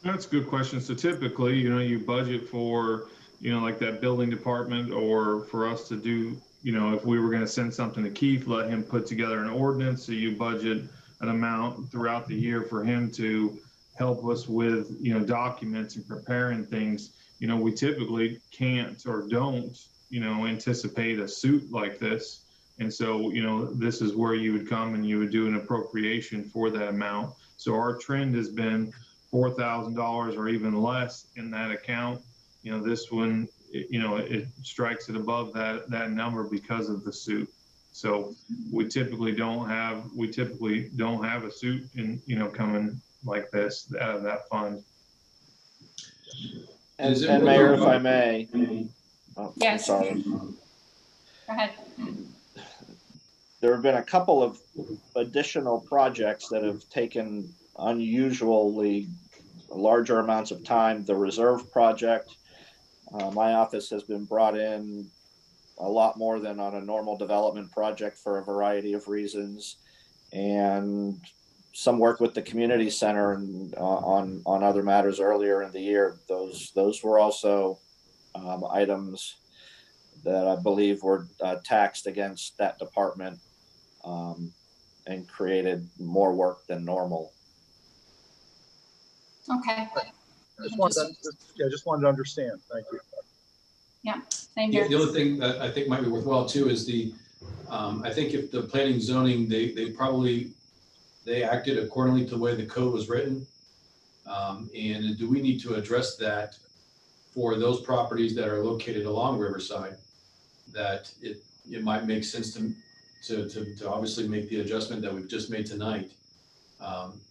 That's a good question. So typically, you budget for you know, like that building department, or for us to do, you know, if we were going to send something to Keith, let him put together an ordinance. So you budget an amount throughout the year for him to help us with, you know, documents and preparing things. You know, we typically can't or don't, you know, anticipate a suit like this. And so, you know, this is where you would come and you would do an appropriation for that amount. So our trend has been $4,000 or even less in that account. You know, this one, you know, it strikes it above that number because of the suit. So we typically don't have a suit in, you know, coming like this out of that fund. And Mayor, if I may. Oh, Yes. Sorry. Go ahead. There have been a couple of additional projects that have taken unusually larger amounts of time. The reserve project, my office has been brought in a lot more than on a normal development project for a variety of reasons, and some work with the community center and on other matters earlier in the year. Those were also items that I believe were taxed against that department and created more work than normal. Okay. Just wanted to understand. Thank you. Yeah, same Yeah, here. the other thing that I think might be worthwhile too is I think if the planning zoning, they acted accordingly to the way the code was written. And do we need to address that for those properties that are located along Riverside? That it might make sense to obviously make the adjustment that we've just made tonight,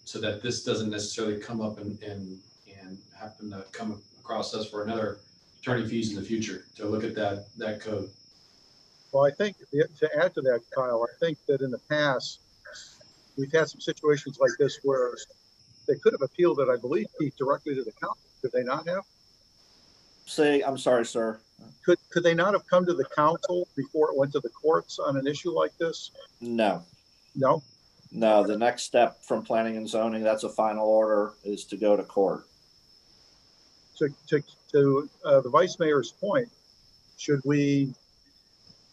so that this doesn't necessarily come up and happen to come across us for another attorney fees in the future, to look at that code. Well, I think to add to that, Kyle, I think that in the past, we've had some situations like this where they could have appealed it, I believe, Keith, directly to the council. Could they not have? I'm sorry, sir. Could they not have come to the council before it went to the courts on an issue like this? No. No? No, the next step from planning and zoning, that's a final order, is to go to court. To the vice mayor's point, should we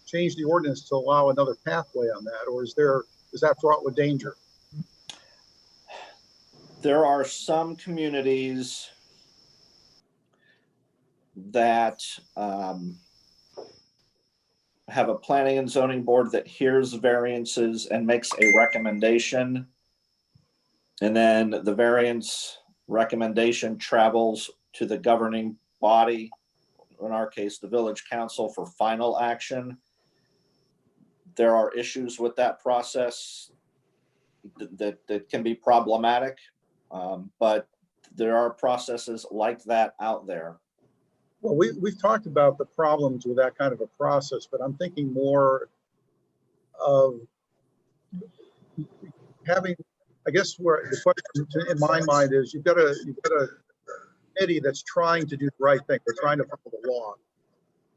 change the ordinance to allow another pathway on that, or is that fraught with danger? There are some communities that have a planning and zoning board that hears variances and makes a recommendation. And then the variance recommendation travels to the governing body, in our case, the village council, for final action. There are issues with that process that can be problematic, but there are processes like that out there. Well, we've talked about the problems with that kind of a process, but I'm thinking more of having, I guess, where the question in my mind is, you've got a committee that's trying to do the right thing. They're trying to follow the law.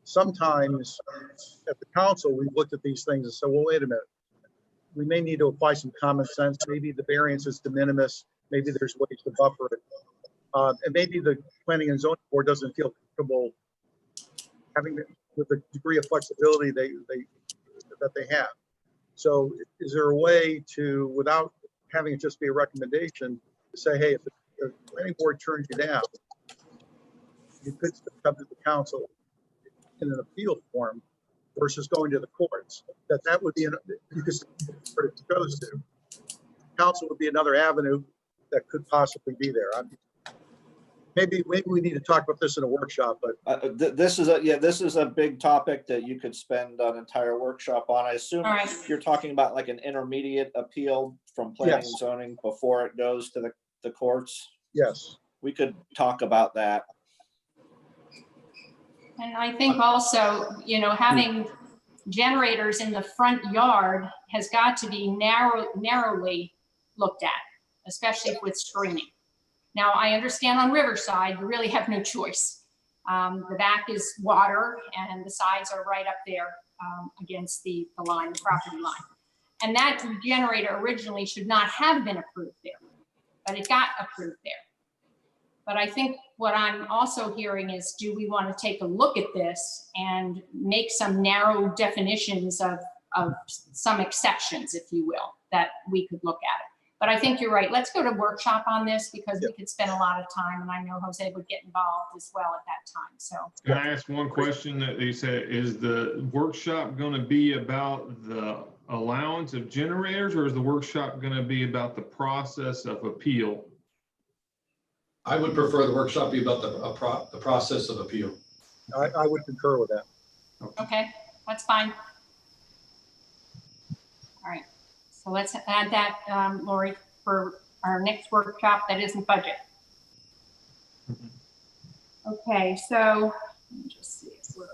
Sometimes at the council, we've looked at these things and said, well, wait a minute. We may need to apply some common sense. Maybe the variance is de minimis. Maybe there's ways to buffer it. And maybe the planning and zoning board doesn't feel comfortable having with the degree of flexibility that they have. So is there a way to, without having it just be a recommendation, to say, hey, if the planning board turns you down, you could still come to the council in an appeal form versus going to the courts? That would be, because where it goes to, council would be another avenue that could possibly be there. Maybe we need to talk about this in a workshop, but this is a big topic that you could spend an entire workshop on. I assume you're talking about like an intermediate appeal from planning and zoning before it goes to the courts. Yes, we could talk about that. And I think also, having generators in the front yard has got to be narrowly looked at, especially with screening. Now, I understand on Riverside, you really have no choice. The back is water and the sides are right up there against the line, the property line. And that generator originally should not have been approved there, but it got approved there. But I think what I'm also hearing is, do we want to take a look at this and make some narrow definitions of some exceptions, if you will, that we could look at it. But I think you're right. Let's go to workshop on this because we could spend a lot of time, and I know Jose would get involved as well at that time. So Can I ask one question that you said, is the workshop going to be about the allowance of generators, or is the workshop going to be about the process of appeal? I would prefer the workshop be about the process of appeal. I would concur with that. okay, that's fine. All right, so let's add that, Lori, for our next workshop that isn't budget. Okay, so let me just see if we're.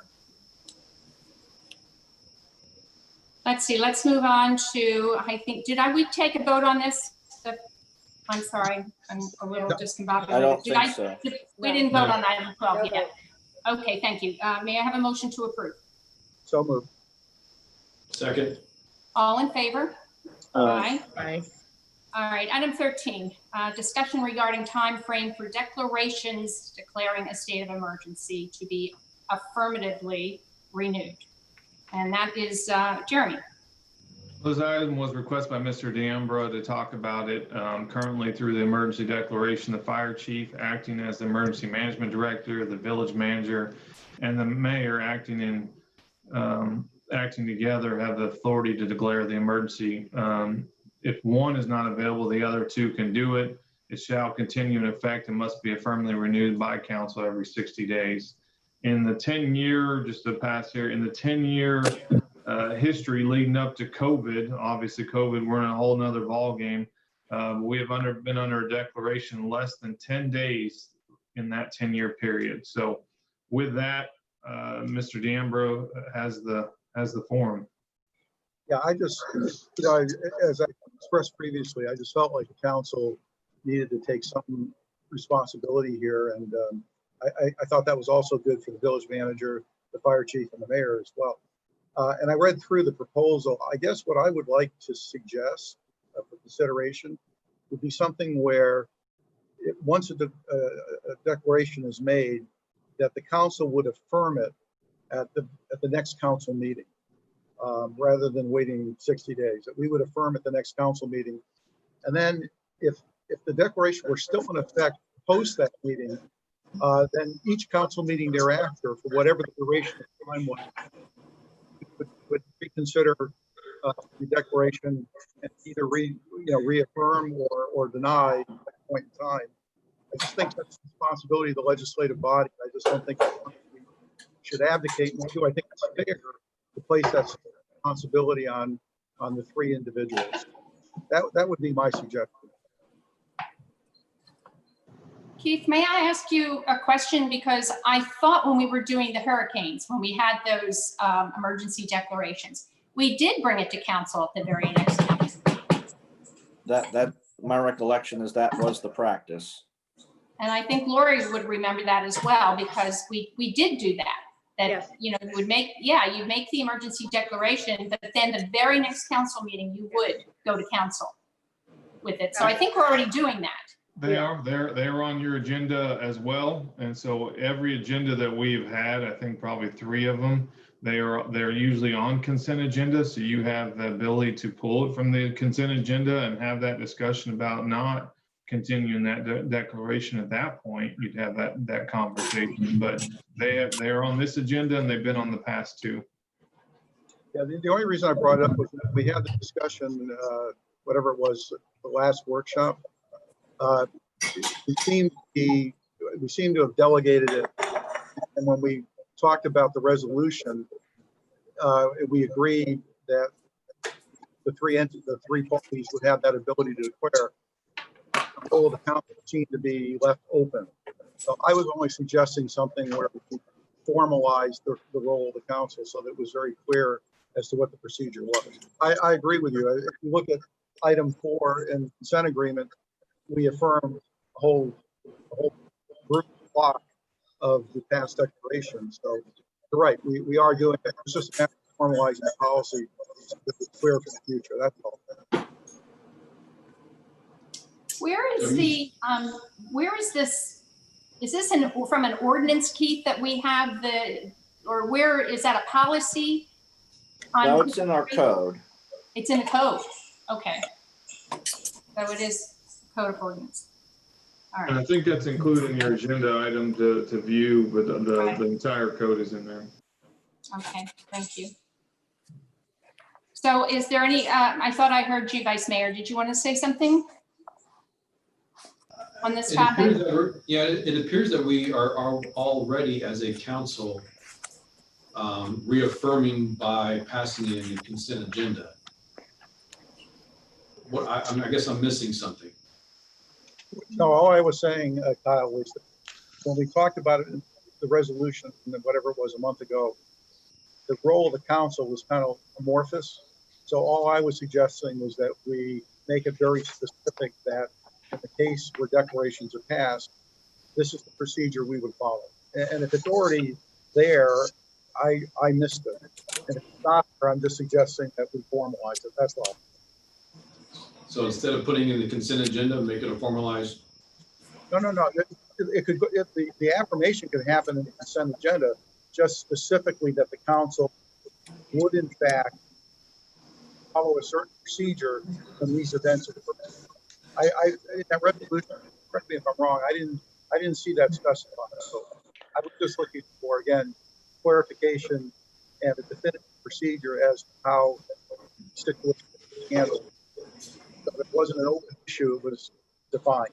Let's see, let's move on to, I think, we take a vote on this? I'm sorry, I'm a little discombobulated. I don't think so. We didn't vote on item 12 yet. Okay, thank you. May I have a motion to approve? So moved. Second. All in favor? Aye. Aye. All right, item 13, discussion regarding time frame for declarations declaring a state of emergency to be affirmatively renewed. And that is Jeremy. This item was requested by Mr. D'Ambra to talk about it. Currently through the emergency declaration, the fire chief acting as the emergency management director, the village manager, and the mayor acting together have the authority to declare the emergency. If one is not available, the other two can do it. It shall continue in effect and must be affirmatively renewed by council every 60 days. In the 10-year, just to pass here, in the 10-year history leading up to COVID, obviously COVID, we're in a whole nother ballgame. We have been under a declaration less than 10 days in that 10-year period. So with that, Mr. D'Ambra has the forum. Yeah, I just, as I expressed previously, I just felt like the council needed to take some responsibility here. And I thought that was also good for the village manager, the fire chief, and the mayor as well. And I read through the proposal. I guess what I would like to suggest for consideration would be something where once a declaration is made, that the council would affirm it at the next council meeting. Rather than waiting 60 days, that we would affirm at the next council meeting. And then if the declaration were still in effect post that meeting, then each council meeting thereafter, for whatever the duration of time was, would reconsider the declaration and either reaffirm or deny at that point in time. I just think that's the responsibility of the legislative body. I just don't think we should abdicate, nor do I think it's fair to place that responsibility on the three individuals. That would be my suggestion. Keith, may I ask you a question? Because I thought when we were doing the hurricanes, when we had those emergency declarations, we did bring it to council at the very next council. That my recollection is that was the practice. And I think Lori would remember that as well, because we did do that. That, Yes. you would make, you make the emergency declaration, but then the very next council meeting, you would go to council with it. So I think we're already doing that. They're on your agenda as well. And so every agenda that we've had, I think probably 3 of them, they're usually on consent agenda. So you have the ability to pull it from the consent agenda and have that discussion about not continuing that declaration at that point. You'd have that conversation, but they're on this agenda and they've been on the past 2. Yeah, the only reason I brought it up was that we had the discussion, whatever it was, the last workshop. We seem to have delegated it, and when we talked about the resolution, we agreed that the three parties would have that ability to declare. The whole of the council seemed to be left open. So I was only suggesting something where we formalized the role of the council so that it was very clear as to what the procedure was. I agree with you. If you look at item 4 in the consent agreement, we affirm a whole group block of the past declaration. So you're right, we are doing it. It's just a matter of formalizing the policy so that it's clear for the future. That's all. Where is this Is this from an ordinance, Keith, that we have or where, is that a policy? No, it's in our code. It's in the code. Okay. So it is code of ordinance. All And I right. think that's included in your agenda item to view, but the entire code is in there. Okay, thank you. So is there any, I thought I heard you, Vice Mayor. Did you want to say something on this It topic? appears that it appears that we are already, as a council, reaffirming by passing it in the consent agenda. What, I mean, I guess I'm missing something. No, all I was saying, Kyle, was that when we talked about it in the resolution, whatever it was a month ago, the role of the council was kind of amorphous. So all I was suggesting was that we make it very specific that in the case where declarations are passed, this is the procedure we would follow. And if it's already there, I missed it. And if it's not there, I'm just suggesting that we formalize it. That's all. So instead of putting in the consent agenda, make it a formalized. No. It could, the affirmation could happen in the consent agenda, just specifically that the council would in fact follow a certain procedure when these events occur. In that resolution, correct me if I'm wrong, I didn't see that specified. So I was just looking for, again, clarification and a definitive procedure as to how situations are handled. So it wasn't an open issue, it was defined.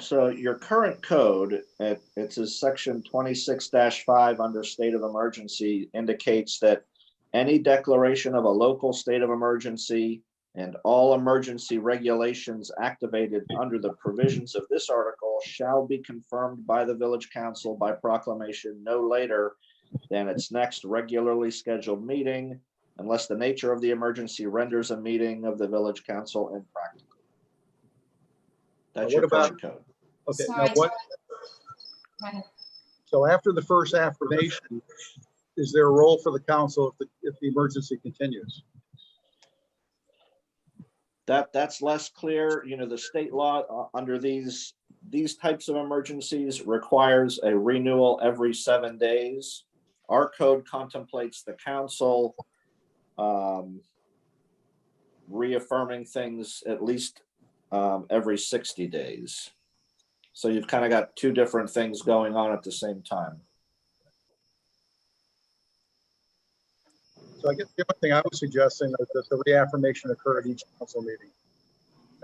So your current code, it's a section 26-5 under state of emergency, indicates that any declaration of a local state of emergency and all emergency regulations activated under the provisions of this article shall be confirmed by the village council by proclamation no later than its next regularly scheduled meeting, unless the nature of the emergency renders a meeting of the village council impractical. That's your current code. Okay, So now what? Go ahead. So after the first affirmation, is there a role for the council if the emergency continues? That's less clear. You know, the state law under these types of emergencies requires a renewal every 7 days. Our code contemplates the council reaffirming things at least every 60 days. So you've kind of got two different things going on at the same time. So I guess the only thing I was suggesting is that the reaffirmation occur at each council meeting.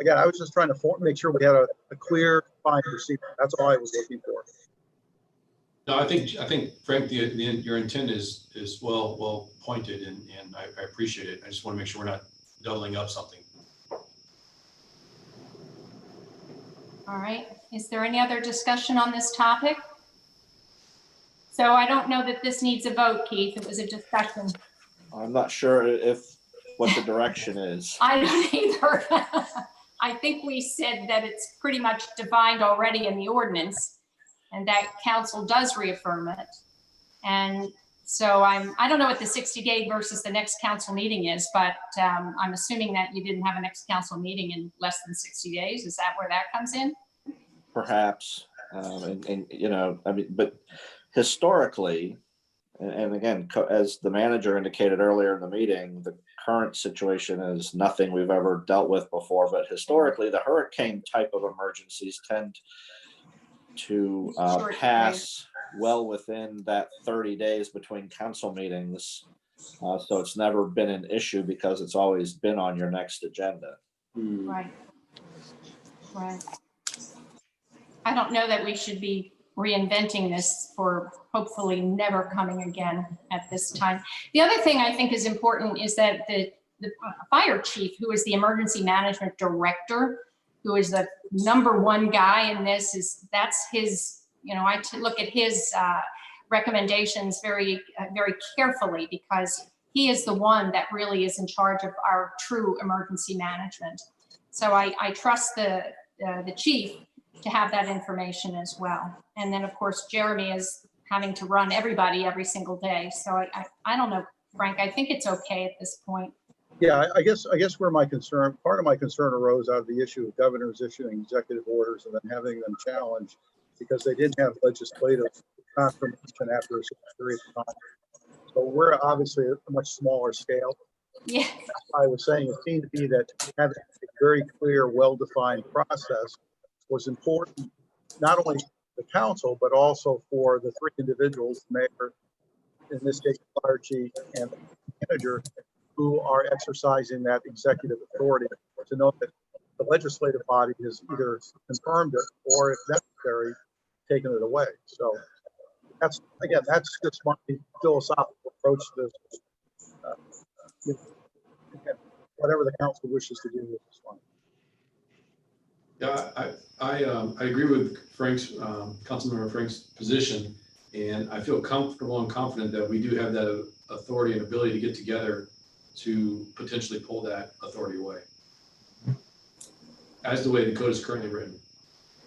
Again, I was just trying to make sure we had a clear, fine procedure. That's all I was looking for. No, I think Frank, your intent is well pointed, and I appreciate it. I just want to make sure we're not doubling up something. All right. Is there any other discussion on this topic? So I don't know that this needs a vote, Keith. It was a discussion. I'm not sure what the direction is. I don't either. I think we said that it's pretty much defined already in the ordinance and that council does reaffirm it. And so I don't know what the 60-day versus the next council meeting is, but I'm assuming that you didn't have a next council meeting in less than 60 days. Is that where that comes in? Perhaps, and you know, I mean, but historically, and again, as the manager indicated earlier in the meeting, the current situation is nothing we've ever dealt with before. But historically, the hurricane type of emergencies tend to pass well within that 30 days between council meetings. So it's never been an issue because it's always been on your next agenda. Right. Right. I don't know that we should be reinventing this for hopefully never coming again at this time. The other thing I think is important is that the fire chief, who is the emergency management director, who is the #1 guy in this, that's his, you know, I look at his recommendations very carefully because he is the one that really is in charge of our true emergency management. So I trust the chief to have that information as well. And then of course, Jeremy is having to run everybody every single day. So I don't know, Frank, I think it's okay at this point. Yeah, I guess where part of my concern arose out of the issue of governors issuing executive orders and then having them challenged because they didn't have legislative confirmation after a certain period of time. So we're obviously a much smaller scale. Yeah. I was saying it seemed to be that having a very clear, well-defined process was important, not only for the council, but also for the three individuals, the mayor, in this case, the fire chief, and the manager, who are exercising that executive authority to know that the legislative body has either confirmed it or, if necessary, taken it away. So that's, again, that's just my philosophical approach to this. Again, whatever the council wishes to do is fine. Yeah, I agree with Frank's, Councilmember Frank's position, and I feel comfortable and confident that we do have that authority and ability to get together to potentially pull that authority away, as the way the code is currently written.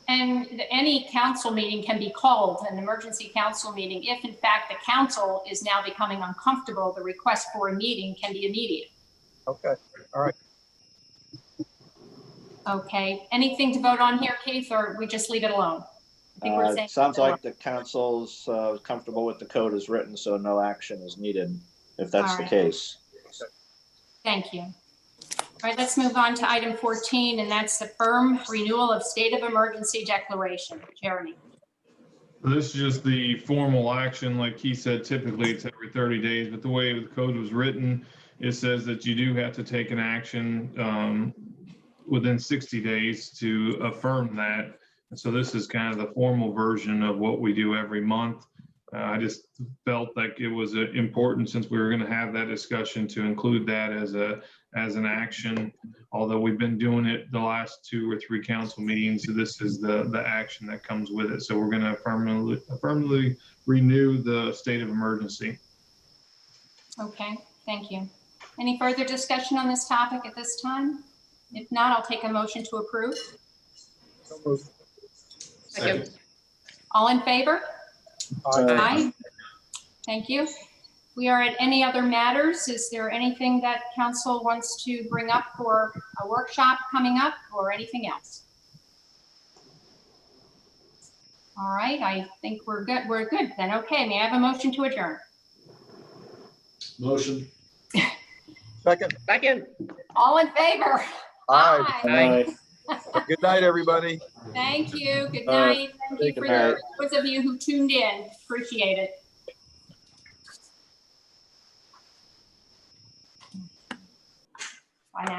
And any council meeting can be called an emergency council meeting if in fact the council is now becoming uncomfortable. The request for a meeting can be immediate. Okay, all right. Okay, anything to vote on here, Keith, or we just leave it alone? I think we're saying It sounds like the council's comfortable with the code as written, so no action is needed if that's All the right. case. Thank you. All right, let's move on to item 14, and that's the firm renewal of state of emergency declaration. Jeremy. This is just the formal action. Like he said, typically it's every 30 days, but the way the code was written, it says that you do have to take an action within 60 days to affirm that. And so this is kind of the formal version of what we do every month. I just felt like it was important, since we were going to have that discussion, to include that as an action. Although we've been doing it the last 2 or 3 council meetings, so this is the action that comes with it. So we're going to affirmatively renew the state of emergency. Okay, thank you. Any further discussion on this topic at this time? If not, I'll take a motion to approve. So moved. Second. All in favor? Aye. Aye. Thank you. We are at any other matters. Is there anything that council wants to bring up for a workshop coming up or anything else? All right, I think we're good. We're good then. Okay, may I have a motion to adjourn? Motion. Second. Second. All in favor? Aye. Good night, everybody. Thank you. Good night. Thank you for those of you who tuned in. Appreciate it. Bye now.